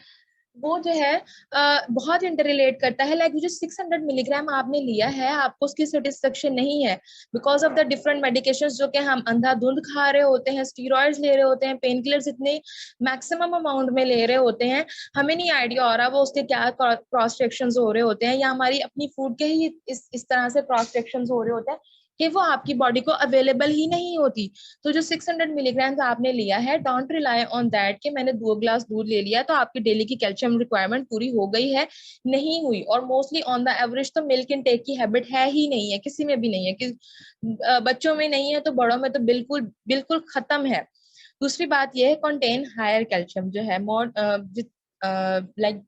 वो जो है बहुत इंटररिलेट करता है। लाइक जो 600 मिलीग्राम आपने लिया है, आपको उसकी सेटिस्फेक्शन नहीं है because of the different medications जो कि हम अंधाधुंध खा रहे होते हैं, स्टीरॉइड्स ले रहे होते हैं, पेन किलर्स इतने मैक्सिमम अमाउंट में ले रहे होते हैं, हमें नहीं आइडिया हो रहा वो उसके क्या क्रॉस रिएक्शंस हो रहे होते हैं, या हमारी अपनी फूड के ही इस तरह से क्रॉस रिएक्शंस हो रहे होते हैं कि वो आपकी बॉडी को अवेलेबल ही नहीं होती। तो जो 600 मिलीग्राम आपने लिया है, डोंट रिलाई ऑन दैट कि मैंने 2 ग्लास दूध ले लिया तो आपकी डेली की कैल्शियम रिक्वायरमेंट पूरी हो गई है, नहीं हुई। और मोस्टली ऑन द एवरेज तो मिल्क इनटेक की हैबिट है ही नहीं है, किसी में भी नहीं है, कि बच्चों में नहीं है तो बड़ों में तो बिल्कुल बिल्कुल खत्म है। दूसरी बात यह है, कंटेन हायर कैल्शियम जो है मोर लाइक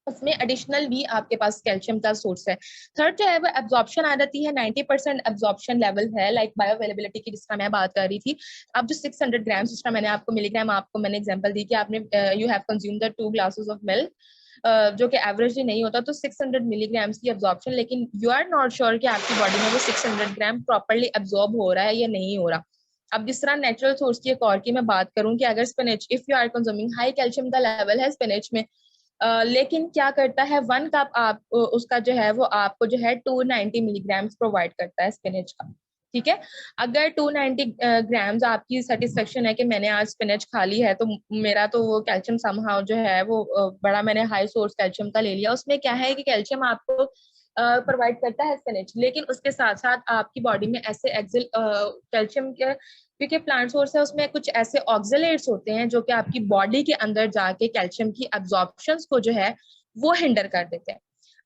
उसमें एडिशनल भी आपके पास कैल्शियम का सोर्स है। थर्ड जो है वो एब्जॉर्प्शन आ जाती है, 90% एब्जॉर्प्शन लेवल है, लाइक बायो अवेलेबिलिटी की जिसका मैं बात कर रही थी। अब जो 600 ग्राम्स, जिसका मैंने आपको मिलीग्राम आपको मैंने एग्जांपल दी कि आपने you have consumed the 2 glasses of milk, जो कि एवरेजली नहीं होता, तो 600 मिलीग्राम्स की एब्जॉर्प्शन, लेकिन यू आर नॉट श्योर कि आपकी बॉडी में वो 600 ग्राम प्रॉपरली एब्जॉर्ब हो रहा है या नहीं हो रहा। अब जिस तरह नेचुरल सोर्स की एक और की मैं बात करूं कि अगर spinach, if you are consuming, high calcium का लेवल है स्पिनच में, लेकिन क्या करता है 1 कप आप उसका जो है वो आपको जो है 290 मिलीग्राम्स प्रोवाइड करता है स्पिनच का। ठीक है, अगर 290 ग्राम्स आपकी सेटिस्फेक्शन है कि मैंने आज स्पिनच खा ली है तो मेरा तो वो कैल्शियम समहाउ जो है वो बड़ा मैंने हाई सोर्स कैल्शियम का ले लिया, उसमें क्या है कि कैल्शियम आपको प्रोवाइड करता है स्पिनच, लेकिन उसके साथ साथ आपकी बॉडी में ऐसे एक्सिल कैल्शियम के, क्योंकि प्लांट सोर्स है, उसमें कुछ ऐसे ऑक्सिलेट्स होते हैं जो कि आपकी बॉडी के अंदर जाके कैल्शियम की एब्जॉर्प्शन को जो है वो हिंडर कर देते हैं।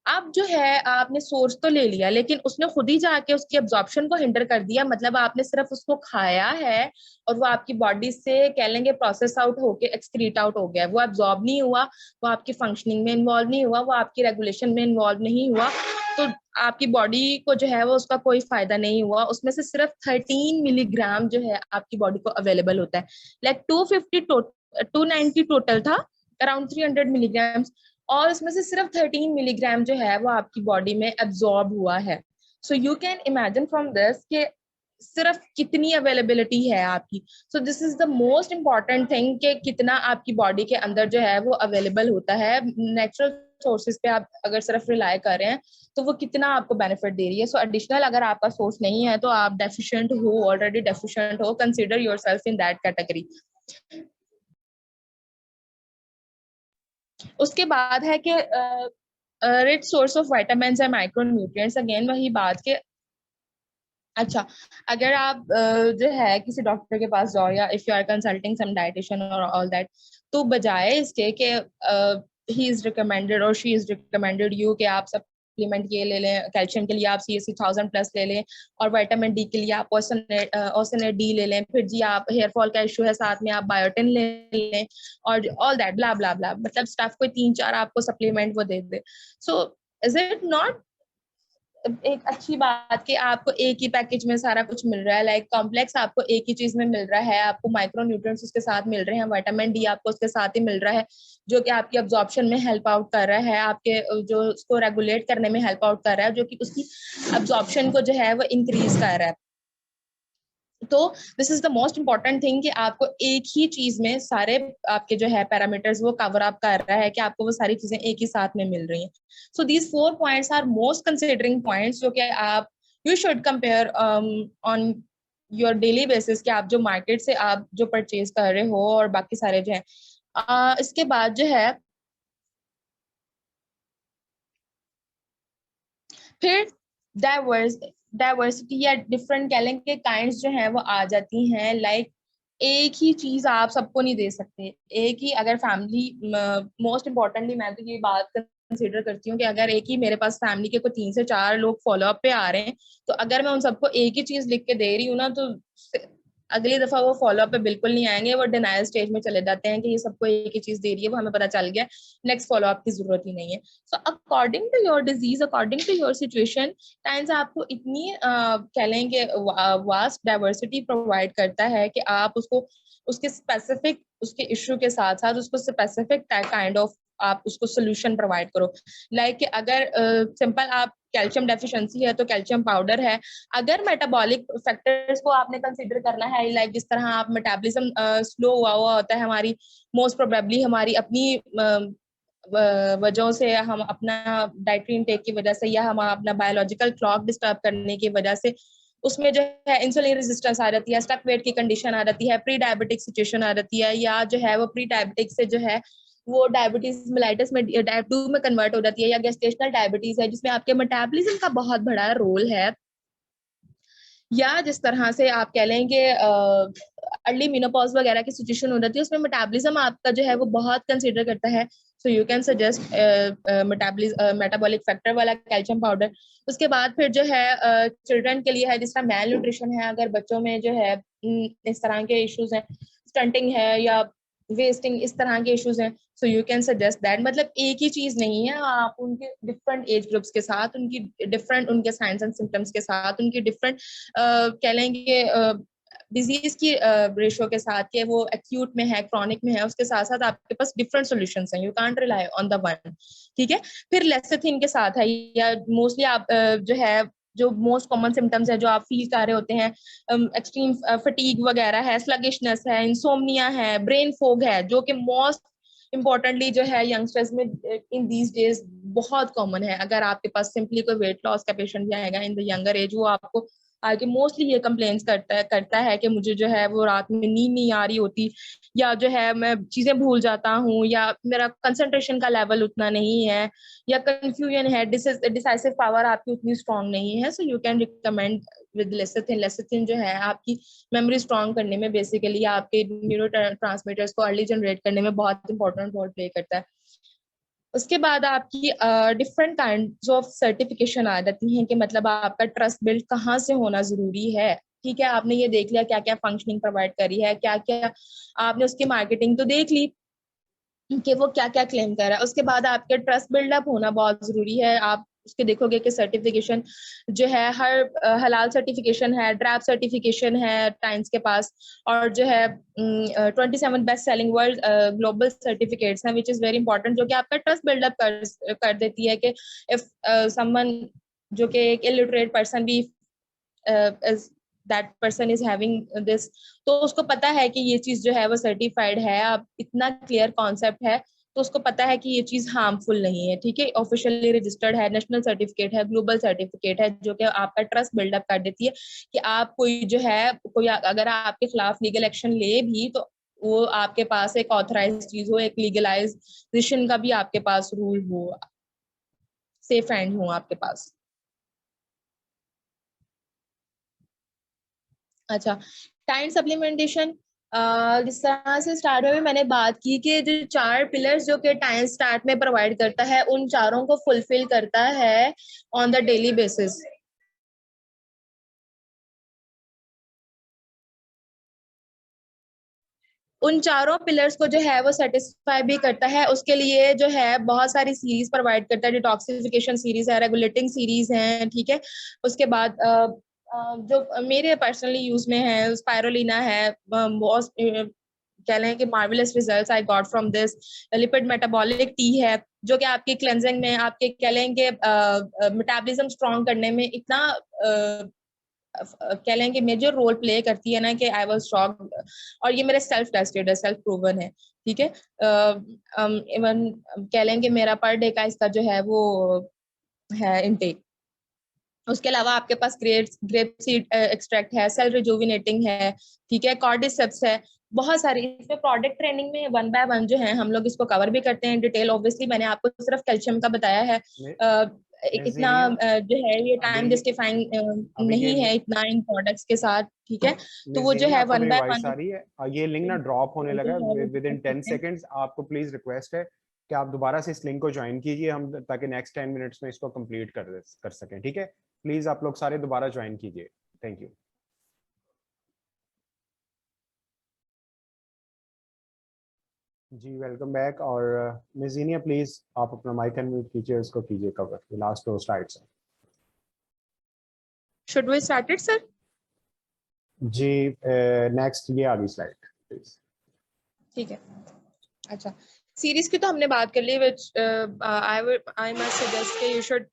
अब जो है आपने सोर्स तो ले लिया, लेकिन उसने खुद ही जाके उसकी एब्जॉर्प्शन को हिंडर कर दिया, मतलब आपने सिर्फ उसको खाया है और वो आपकी बॉडी से कह लेंगे प्रोसेस आउट होके एक्सक्रीट आउट हो गया, वो एब्जॉर्ब नहीं हुआ, वो आपकी फंक्शनिंग में इन्वॉल्व नहीं हुआ, वो आपकी रेगुलेशन में इन्वॉल्व नहीं हुआ, तो आपकी बॉडी को जो है वो उसका कोई फायदा नहीं हुआ। उसमें से सिर्फ 13 मिलीग्राम जो है आपकी बॉडी को अवेलेबल होता है। लाइक 290 टोटल था, अराउंड 300 मिलीग्राम, और उसमें से सिर्फ 13 मिलीग्राम जो है वो आपकी बॉडी में एब्जॉर्ब हुआ है। So you can imagine from this कि सिर्फ कितनी अवेलेबिलिटी है आपकी। So this is the most important thing कि कितना आपकी बॉडी के अंदर जो है वो अवेलेबल होता है। नेचुरल सोर्सेज पे आप अगर सिर्फ रिलाई कर रहे हैं तो वो कितना आपको बेनिफिट दे रही है। सो एडिशनल अगर आपका सोर्स नहीं है तो आप डेफिशिएंट हो, ऑलरेडी डेफिशिएंट हो, consider yourself in that category. उसके बाद है कि rich source of vitamins and micro nutrients, again वही बात के, अच्छा अगर आप जो है किसी डॉक्टर के पास जाओ या if you are consulting some dietitian और ऑल दैट, तो बजाय इसके कि ही इज रिकमेंडेड और शी इज रिकमेंडेड यू कि आप सप्लीमेंट ये ले लें, कैल्शियम के लिए आप CSC 1000+ ले लें, और विटामिन डी के लिए आप ओसनेट डी ले लें, फिर जी आप हेयर फॉल का इशू है साथ में आप बायोटिन ले लें, और ऑल दैट ब्ला ब्ला ब्ला, मतलब स्टाफ को 3-4 आपको सप्लीमेंट वो दे दे। सो इज इट नॉट एक अच्छी बात कि आपको एक ही पैकेज में सारा कुछ मिल रहा है, लाइक कॉम्प्लेक्स आपको एक ही चीज में मिल रहा है, आपको माइक्रो न्यूट्रिएंट्स उसके साथ मिल रहे हैं, विटामिन डी आपको उसके साथ ही मिल रहा है, जो कि आपकी अब्जॉर्प्शन में हेल्प आउट कर रहा है, आपके जो उसको रेगुलेट करने में हेल्प आउट कर रहा है, जो कि उसकी अब्जॉर्प्शन को जो है वो इंक्रीज कर रहा है। तो this is the most important thing कि आपको एक ही चीज में सारे आपके जो है पैरामीटर्स वो कवर अप कर रहा है, कि आपको वो सारी चीजें एक ही साथ में मिल रही हैं। So these 4 points are most considering points जो कि आप you should compare on your daily basis, कि आप जो मार्केट से आप जो परचेज कर रहे हो और बाकी सारे जो है। इसके बाद जो है फिर डाइवर्सिटी या डिफरेंट कह लेंगे काइंड्स जो हैं वो आ जाती हैं। लाइक एक ही चीज आप सबको नहीं दे सकते, एक ही अगर फैमिली, मोस्ट इम्पोर्टेंटली मैं तो ये बात कंसिडर करती हूँ कि अगर एक ही मेरे पास फैमिली के कोई 3 से 4 लोग फॉलोअप पे आ रहे हैं, तो अगर मैं उन सबको एक ही चीज लिख के दे रही हूँ ना, तो अगली दफा वो फॉलोअप पे बिल्कुल नहीं आएंगे, वो डिनायल स्टेज में चले जाते हैं कि ये सबको एक ही चीज दे रही है, वो हमें पता चल गया, नेक्स्ट फॉलोअप की जरूरत ही नहीं है। So according to your disease, according to your situation, science आपको इतनी कह लेंगे वास्ट डाइवर्सिटी प्रोवाइड करता है कि आप उसको उसके स्पेसिफिक उसके इश्यू के साथ साथ उसको स्पेसिफिक काइंड ऑफ आप उसको सोल्यूशन प्रोवाइड करो। लाइक अगर सिंपल आप कैल्शियम डेफिशिएंसी है तो कैल्शियम पाउडर है। अगर मेटाबॉलिक फैक्टर्स को आपने कंसीडर करना है, लाइक जिस तरह आप मेटाबॉलिज्म स्लो हुआ होता है हमारी, मोस्ट प्रोबेबली हमारी अपनी वजहों से, हम अपना डाइटरी इनटेक की वजह से या हम अपना बायोलॉजिकल क्लॉक डिस्टर्ब करने की वजह से उसमें जो है इंसुलिन रेजिस्टेंस आ जाती है, स्टक वेट की कंडीशन आ जाती है, प्री डायबिटिक सिचुएशन आ जाती है, या जो है वो प्री डायबिटिक से जो है वो डायबिटीज मेलाइटिस में टाइप 2 में कन्वर्ट हो जाती है, या गेस्टेशनल डायबिटीज है जिसमें आपके मेटाबॉलिज्म का बहुत बड़ा रोल है, या जिस तरह से आप कह लेंगे अर्ली मेनोपॉज वगैरह की सिचुएशन हो जाती है, उसमें मेटाबॉलिज्म आपका जो है वो बहुत कंसीडर करता है। So you can suggest metabolic factor वाला कैल्शियम पाउडर। उसके बाद फिर जो है चिल्ड्रन के लिए है, जिस तरह मेल न्यूट्रिशन है, अगर बच्चों में जो है इस तरह के इश्यूज हैं, स्टंटिंग है या वेस्टिंग, इस तरह के इश्यूज हैं, so you can suggest that. मतलब एक ही चीज नहीं है, आप उनके डिफरेंट एज ग्रुप्स के साथ, उनकी डिफरेंट उनके साइंस एंड सिम्टम्स के साथ, उनकी डिफरेंट कह लेंगे डिजीज की रेशो के साथ, कि वो एक्यूट में है, क्रॉनिक में है, उसके साथ साथ आपके पास डिफरेंट सॉल्यूशंस हैं, you can't rely on the one. ठीक है। फिर लेसेथिन के साथ है, या मोस्टली आप जो है जो मोस्ट कॉमन सिम्टम्स है जो आप फील कर रहे होते हैं, एक्सट्रीम फटीग वगैरह है, स्लगिशनेस है, इंसोम्निया है, ब्रेन फोग है, जो कि मोस्ट इम्पोर्टेंटली जो है यंगस्टर्स में इन दीज डेज बहुत कॉमन है। अगर आपके पास सिंपली कोई वेट लॉस का पेशेंट भी आएगा इन द यंगर एज, वो आपको आगे मोस्टली ये कंप्लेंट्स करता है कि मुझे जो है वो रात में नींद नहीं आ रही होती, या जो है मैं चीजें भूल जाता हूँ, या मेरा कंसंट्रेशन का लेवल उतना नहीं है, या कंफ्यूजन है, डिसाइसिव पावर आपकी उतनी स्ट्रांग नहीं है। So you can recommend with lecithin. Lecithin जो है आपकी मेमोरी स्ट्रांग करने में, बेसिकली आपके न्यूरो ट्रांसमीटर्स को अर्ली जनरेट करने में बहुत इंपॉर्टेंट रोल प्ले करता है। उसके बाद आपकी डिफरेंट काइंड ऑफ सर्टिफिकेशन आ जाती हैं, कि मतलब आपका ट्रस्ट बिल्ड कहाँ से होना जरूरी है। ठीक है, आपने ये देख लिया क्या क्या फंक्शनिंग प्रोवाइड करी है, क्या क्या आपने उसकी मार्केटिंग तो देख ली कि वो क्या क्या क्लेम कर रहा है। उसके बाद आपके ट्रस्ट बिल्डअप होना बहुत जरूरी है। आप उसके देखोगे कि सर्टिफिकेशन जो है हर हलाल सर्टिफिकेशन है, ड्रैप सर्टिफिकेशन है टाइम्स के पास, और जो है 27 best selling world global certificates हैं, विच इज वेरी इंपॉर्टेंट, जो कि आपका ट्रस्ट बिल्डअप कर देती है कि इफ समवन जो कि एक इलिटरेट पर्सन भी that person is having this, तो उसको पता है कि ये चीज जो है वो सर्टिफाइड है, अब इतना क्लियर कॉन्सेप्ट है, तो उसको पता है कि ये चीज हार्मफुल नहीं है। ठीक है, ऑफिशियली रजिस्टर्ड है, नेशनल सर्टिफिकेट है, ग्लोबल सर्टिफिकेट है, जो कि आपका ट्रस्ट बिल्डअप कर देती है कि आप कोई जो है कोई अगर आपके खिलाफ लीगल एक्शन ले भी, तो वो आपके पास एक ऑथराइज चीज हो, एक लीगलाइजेशन का भी आपके पास रूल हो, सेफ हैंड हो आपके पास। अच्छा, टाइम सप्लीमेंटेशन जिस तरह से स्टार्ट में मैंने बात की कि जो 4 पिलर्स जो कि टाइम स्टार्ट में प्रोवाइड करता है, उन चारों को फुलफिल करता है ऑन द डेली बेसिस। उन चारों पिलर्स को जो है वो सेटिस्फाई भी करता है। उसके लिए जो है बहुत सारी सीरीज प्रोवाइड करता है, डिटॉक्सिफिकेशन सीरीज है, रेगुलेटिंग सीरीज है। ठीक है, उसके बाद जो मेरे पर्सनली यूज में है, स्पायरुलिना है, कह लें कि marvellous results I got from this. Lipid metabolic T है, जो कि आपकी क्लेंजिंग में, आपके कह लेंगे मेटाबॉलिज्म स्ट्रॉन्ग करने में इतना कह लें कि मेजर रोल प्ले करती है ना, कि आई वाज शॉक्ड, और ये मेरे सेल्फ टेस्टेड है, सेल्फ प्रूवन है। ठीक है, इवन कह लें कि मेरा पर डे का इसका जो है वो है इनटेक। उसके अलावा आपके पास ग्रेप सीड एक्सट्रैक्ट है, सेल रिजुविनेटिंग है। ठीक है, कॉर्डिसेप्स है, बहुत सारी। इसमें प्रोडक्ट ट्रेनिंग में 1 बाय 1 जो है हम लोग इसको कवर भी करते हैं डिटेल। ऑब्वियसली मैंने आपको सिर्फ कैल्शियम का बताया है, इतना जो है ये टाइम जस्टिफाइंग नहीं है इतना इन प्रोडक्ट्स के साथ। ठीक है, तो वो जो है 1 बाय 1 आ रही है, ये लिंक ना ड्रॉप होने लगा है विद इन 10 सेकंड्स। आपको प्लीज रिक्वेस्ट है कि आप दोबारा से इस लिंक को ज्वाइन कीजिए, हम ताकि नेक्स्ट 10 मिनट्स में इसको कंप्लीट कर सकें। ठीक है, प्लीज आप लोग सारे दोबारा ज्वाइन कीजिए। Thank you. जी वेलकम बैक। और मिस जीनिया प्लीज आप अपना माइक अनम्यूट कीजिए, उसको कीजिए कवर, लास्ट 2 स्लाइड्स हैं। Should we start it sir? जी नेक्स्ट ये आगे स्लाइड प्लीज। ठीक है, अच्छा, सीरीज की तो हमने बात कर ली, व्हिच आई मस्ट सजेस्ट कि you should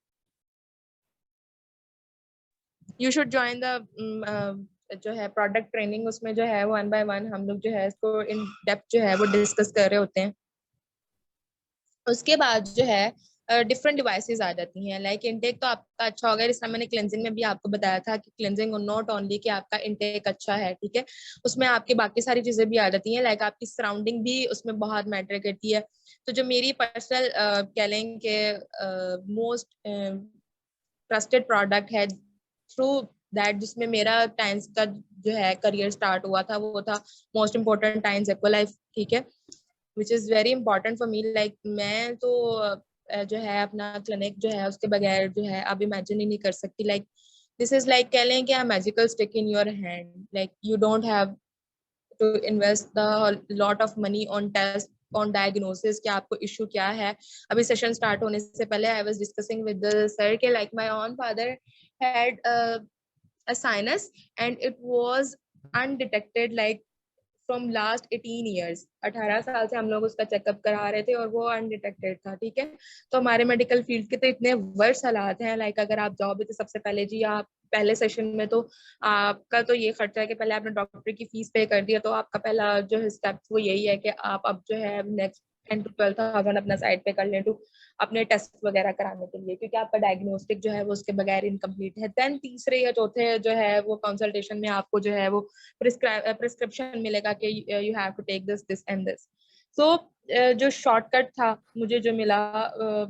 you should join the जो है प्रोडक्ट ट्रेनिंग, उसमें जो है 1 by 1 हम लोग जो है इसको इन डेप्थ जो है वो डिस्कस कर रहे होते हैं। उसके बाद जो है डिफरेंट डिवाइसेस आ जाती हैं। लाइक इनटेक तो आपका अच्छा होगा, इस समय मैंने क्लेंजिंग में भी आपको बताया था कि क्लेंजिंग नॉट ओनली कि आपका इनटेक अच्छा है, ठीक है, उसमें आपकी बाकी सारी चीजें भी आ जाती हैं। लाइक आपकी सराउंडिंग भी उसमें बहुत मैटर करती है। तो जो मेरी पर्सनल कह लें कि मोस्ट ट्रस्टेड प्रोडक्ट है थ्रू दैट, जिसमें मेरा टाइम्स का जो है करियर स्टार्ट हुआ था, वो था मोस्ट इम्पोर्टेंट टाइम्स एक्वालाइफ, ठीक है, which is very important for me. Like मैं तो जो है अपना क्लिनिक जो है उसके बगैर जो है आप इमेजिन ही नहीं कर सकती। लाइक दिस इज लाइक कह लें कि a magical stick in your hand, like you don't have to invest the lot of money on test, on diagnosis कि आपको इशू क्या है। अभी सेशन स्टार्ट होने से पहले I was discussing with the sir के like my own father had a sinus and it was undetected like from last 18 years, 18 साल से हम लोग उसका चेकअप करा रहे थे और वो अनडिटेक्टेड था, ठीक है। तो हमारे मेडिकल फील्ड के तो इतने वर्स्ट हालात हैं। लाइक अगर आप जाओगे तो सबसे पहले जी आप पहले सेशन में तो आपका तो ये खर्चा है कि पहले आपने डॉक्टर की फीस पे कर दिया, तो आपका पहला जो है स्टेप वो यही है कि आप अब जो है नेक्स्ट 10 to 12,000 अपना साइड पे कर लें टू अपने टेस्ट वगैरह कराने के लिए, क्योंकि आपका डायग्नोस्टिक जो है वो उसके बगैर इनकम्प्लीट है। देन तीसरे या चौथे जो है वो कंसल्टेशन में आपको जो है वो प्रिस्क्रिप्शन मिलेगा कि you have to take this and this. So जो शॉर्टकट था मुझे जो मिला,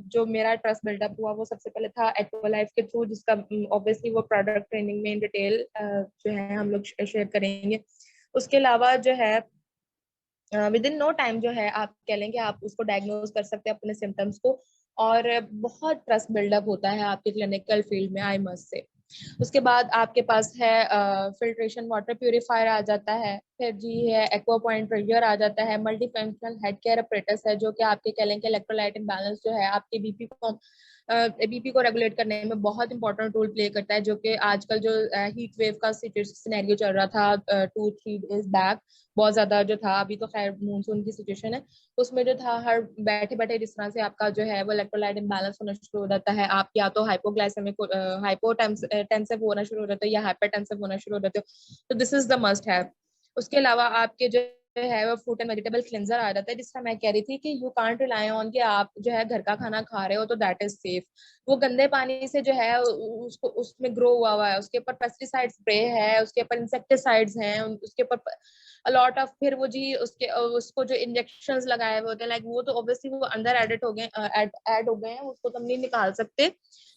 जो मेरा ट्रस्ट बिल्डअप हुआ, वो सबसे पहले था एक्वालाइफ के थ्रू, जिसका ऑब्वियसली वो प्रोडक्ट ट्रेनिंग में इन डिटेल जो है हम लोग शेयर करेंगे। उसके अलावा जो है विद इन नो टाइम जो है आप कह लेंगे आप उसको डायग्नोज कर सकते हैं अपने सिम्टम्स को, और बहुत ट्रस्ट बिल्डअप होता है आपके क्लिनिकल फील्ड में, आई मस्ट से। उसके बाद आपके पास है फिल्ट्रेशन वाटर प्यूरिफायर आ जाता है, फिर जी है एक्वा पॉइंट प्रेशर आ जाता है, multi functional head care apparatus है जो कि आपके कह लें कि इलेक्ट्रोलाइट इम्बैलेंस जो है आपके बीपी को रेगुलेट करने में बहुत इंपॉर्टेंट रोल प्ले करता है, जो कि आजकल जो हीट वेव का सिनेरियो चल रहा था 2-3 डेज बैक, बहुत ज्यादा जो था, अभी तो खैर मानसून की सिचुएशन है, उसमें जो था हर बैठे बैठे जिस तरह से आपका जो है वो इलेक्ट्रोलाइट इम्बैलेंस होना शुरू हो जाता है, आप या तो हाइपोग्लाइसेमिक हाइपोटेंसिव होना शुरू हो जाता है या हाइपरटेंसिव होना शुरू हो जाते हो, तो this is the must have. उसके अलावा आपके जो है वो फ्रूट एंड वेजिटेबल क्लिंजर आ जाता है, जिसका मैं कह रही थी कि यू कांट रिलाई ऑन कि आप जो है घर का खाना खा रहे हो तो दैट इज सेफ। वो गंदे पानी से जो है उसको उसमें ग्रो हुआ है, उसके ऊपर पेस्टिसाइड स्प्रे है, उसके ऊपर इंसेक्टिसाइड्स हैं, उसके ऊपर अलॉट ऑफ, फिर वो जी उसके उसको जो इंजेक्शंस लगाए हुए होते हैं, लाइक वो तो ऑब्वियसली वो अंदर एडिट हो गए, ऐड हो गए हैं, उसको तो हम नहीं निकाल सकते,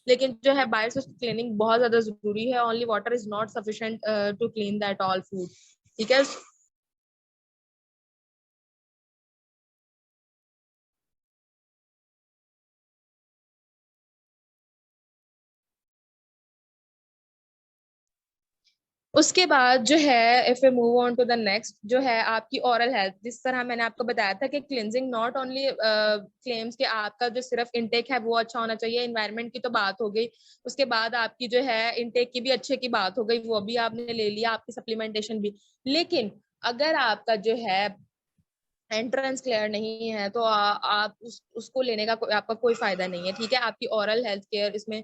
लेकिन जो है बाहर से उसकी क्लीनिंग बहुत ज्यादा जरूरी है। Only water is not sufficient to clean that all food, ठीक है। उसके बाद जो है if we move on to the next जो है आपकी ओरल हेल्थ, जिस तरह मैंने आपको बताया था कि क्लिनजिंग नॉट ओनली क्लेम्स कि आपका जो सिर्फ इनटेक है वो अच्छा होना चाहिए, एनवायरनमेंट की तो बात हो गई, उसके बाद आपकी जो है इनटेक की भी अच्छे की बात हो गई, वो भी आपने ले लिया, आपकी सप्लीमेंटेशन भी। लेकिन अगर आपका जो है एंट्रेंस क्लियर नहीं है तो आप उसको लेने का आपका कोई फायदा नहीं है, ठीक है। आपकी ओरल हेल्थ केयर इसमें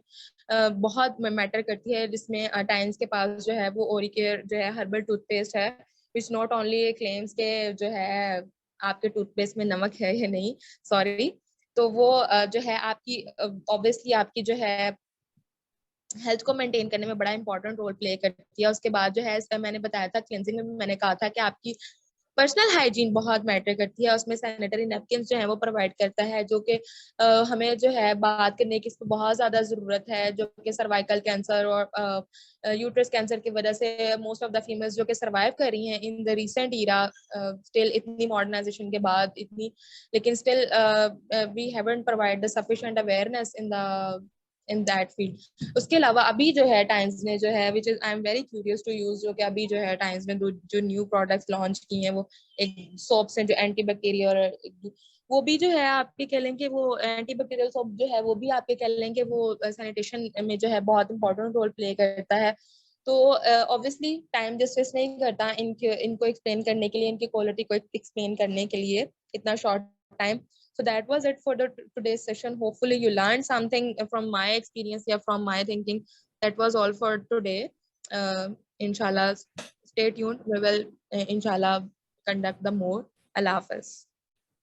बहुत मैटर करती है, जिसमें टाइम्स के पास जो है वो ओरी केयर जो है हर्बल टूथपेस्ट है, विच नॉट ओनली क्लेम्स के जो है आपके टूथपेस्ट में नमक है या नहीं, सॉरी, तो वो जो है आपकी ऑब्वियसली आपकी जो है हेल्थ को मेंटेन करने में बड़ा इंपॉर्टेंट रोल प्ले करती है। उसके बाद जो है मैंने बताया था क्लेंजिंग में भी मैंने कहा था कि आपकी पर्सनल हाइजीन बहुत मैटर करती है, उसमें सैनिटरी नैपकिन जो है वो प्रोवाइड करता है, जो कि हमें जो है बात करने की इसको बहुत ज्यादा जरूरत है, जो कि सर्वाइकल कैंसर और यूट्रस कैंसर की वजह से मोस्ट ऑफ द फीमेल्स जो कि सर्वाइव कर रही हैं in the recent era, still इतनी मॉडर्नाइजेशन के बाद इतनी, लेकिन still we haven't provide the sufficient awareness in that field. उसके अलावा अभी जो है टाइम्स ने जो है which is I am very curious to use, जो कि अभी जो है टाइम्स ने जो न्यू प्रोडक्ट्स लॉन्च किए हैं, वो एक सोप्स हैं जो एंटी बैक्टीरियल, और वो भी जो है आपके कह लेंगे वो एंटी बैक्टीरियल सोप जो है वो भी आपके कह लेंगे वो सैनिटेशन में जो है बहुत इंपॉर्टेंट रोल प्ले करता है। तो ऑब्वियसली टाइम जस्टिस नहीं करता इनको एक्सप्लेन करने के लिए, इनकी क्वालिटी को एक्सप्लेन करने के लिए इतना short time. So that was it for the today's session. Hopefully you learned something from my experience or from my thinking. that was all for today. Inshallah, stay tuned. We will inshallah conduct the more. Allah Hafiz.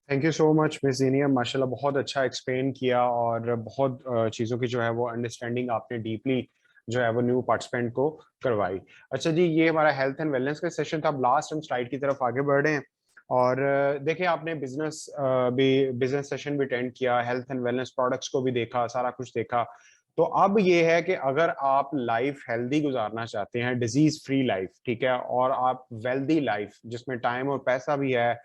Thank you so much miss Zeenia, माशाल्लाह बहुत अच्छा explain किया और बहुत चीज़ों की जो है वो अंडरस्टैंडिंग आपने डीपली जो है वो न्यू पार्टिसिपेंट को करवाई। अच्छा जी, ये हमारा हेल्थ एंड वेलनेस का सेशन था। अब लास्ट हम स्लाइड की तरफ आगे बढ़ रहे हैं और देखिए आपने बिजनेस सेशन भी अटेंड किया, हेल्थ एंड वेलनेस प्रोडक्ट्स को भी देखा, सारा कुछ देखा। तो अब ये है कि अगर आप लाइफ हेल्दी गुजारना चाहते हैं, डिजीज फ्री लाइफ, ठीक है, और आप वेल्दी लाइफ जिसमें टाइम और पैसा भी है,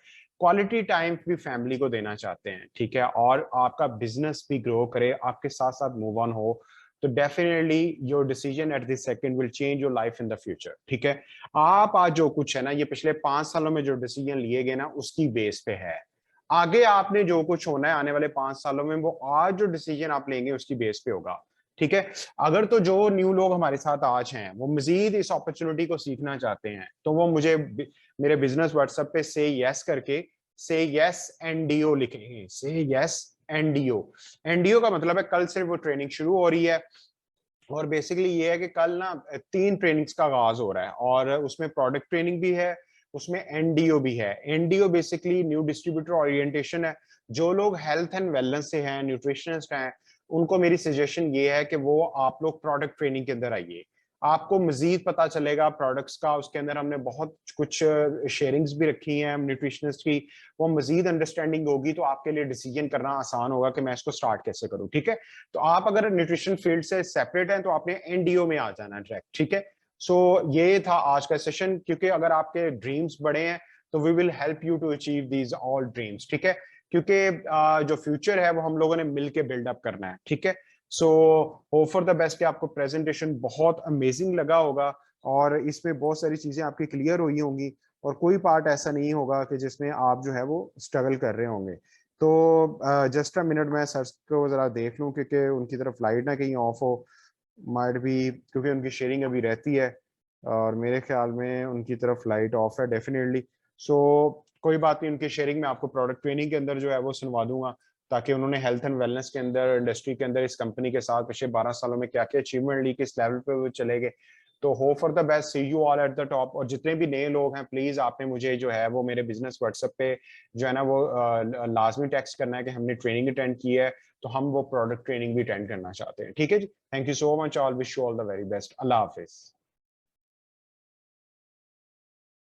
क्वालिटी टाइम भी फैमिली को देना चाहते हैं, ठीक है, और आपका बिजनेस भी ग्रो करे, आपके साथ साथ मूव ऑन हो, तो definitely your decision at this second will change your life in the future. ठीक है, आप आज जो कुछ है ना, ये पिछले 5 सालों में जो डिसीजन लिए गए ना, उसकी बेस पे है। आगे आपने जो कुछ होना है आने वाले 5 सालों में, वो आज जो डिसीजन आप लेंगे उसकी बेस पे होगा। ठीक है, अगर तो जो न्यू लोग हमारे साथ आज हैं वो मजीद इस अपॉर्चुनिटी को सीखना चाहते हैं, तो वो मुझे मेरे बिजनेस व्हाट्सएप पे से यस करके से यस एनडीओ लिखेंगे। से यस एनडीओ, एनडीओ का मतलब है कल से वो ट्रेनिंग शुरू हो रही है और बेसिकली ये है कि कल ना 3 ट्रेनिंग्स का आगाज हो रहा है और उसमें प्रोडक्ट ट्रेनिंग भी है, उसमें एनडीओ भी है। NDO basically new distributor orientation है। जो लोग हेल्थ एंड वेलनेस से हैं, न्यूट्रिशनिस्ट हैं, उनको मेरी सजेशन ये है कि वो आप लोग प्रोडक्ट ट्रेनिंग के अंदर आइए, आपको मजीद पता चलेगा प्रोडक्ट्स का। उसके अंदर हमने बहुत कुछ शेयरिंग्स भी रखी हैं न्यूट्रिशनिस्ट की, वो मजीद अंडरस्टैंडिंग होगी तो आपके लिए डिसीजन करना आसान होगा कि मैं इसको स्टार्ट कैसे करूं। ठीक है, तो आप अगर न्यूट्रिशन फील्ड से सेपरेट हैं तो आपने एनडीओ में आ जाना डायरेक्ट। ठीक है, सो ये था आज का सेशन, क्योंकि अगर आपके ड्रीम्स बड़े हैं तो we will help you to achieve these all dreams. ठीक है, क्योंकि जो फ्यूचर है वो हम लोगों ने मिलके बिल्डअप करना है। ठीक है, so hope for the best कि आपको प्रेजेंटेशन बहुत अमेजिंग लगा होगा और इसमें बहुत सारी चीजें आपकी क्लियर हुई होंगी और कोई पार्ट ऐसा नहीं होगा कि जिसमें आप जो है वो स्ट्रगल कर रहे होंगे। तो जस्ट अ मिनट, मैं सर को जरा देख लूं क्योंकि उनकी तरफ लाइट ना कहीं ऑफ हो, माइट भी, क्योंकि उनकी शेयरिंग अभी रहती है और मेरे ख्याल में उनकी तरफ लाइट ऑफ है डेफिनेटली। सो कोई बात नहीं, उनकी शेयरिंग में आपको प्रोडक्ट ट्रेनिंग के अंदर जो है वो सुनवा दूंगा, ताकि उन्होंने हेल्थ एंड वेलनेस के अंदर, इंडस्ट्री के अंदर इस कंपनी के साथ पिछले 12 सालों में क्या क्या अचीवमेंट ली, किस लेवल पे वो चले गए। तो hope for the best, see you all at the top. और जितने भी नए लोग हैं, प्लीज आपने मुझे जो है वो मेरे बिजनेस व्हाट्सएप पे जो है ना वो लाजमी टेक्स्ट करना है कि हमने ट्रेनिंग अटेंड की है, तो हम वो प्रोडक्ट ट्रेनिंग भी अटेंड करना चाहते हैं। ठीक है जी, thank you so much all, wish you all the very best, अल्लाह हाफिज।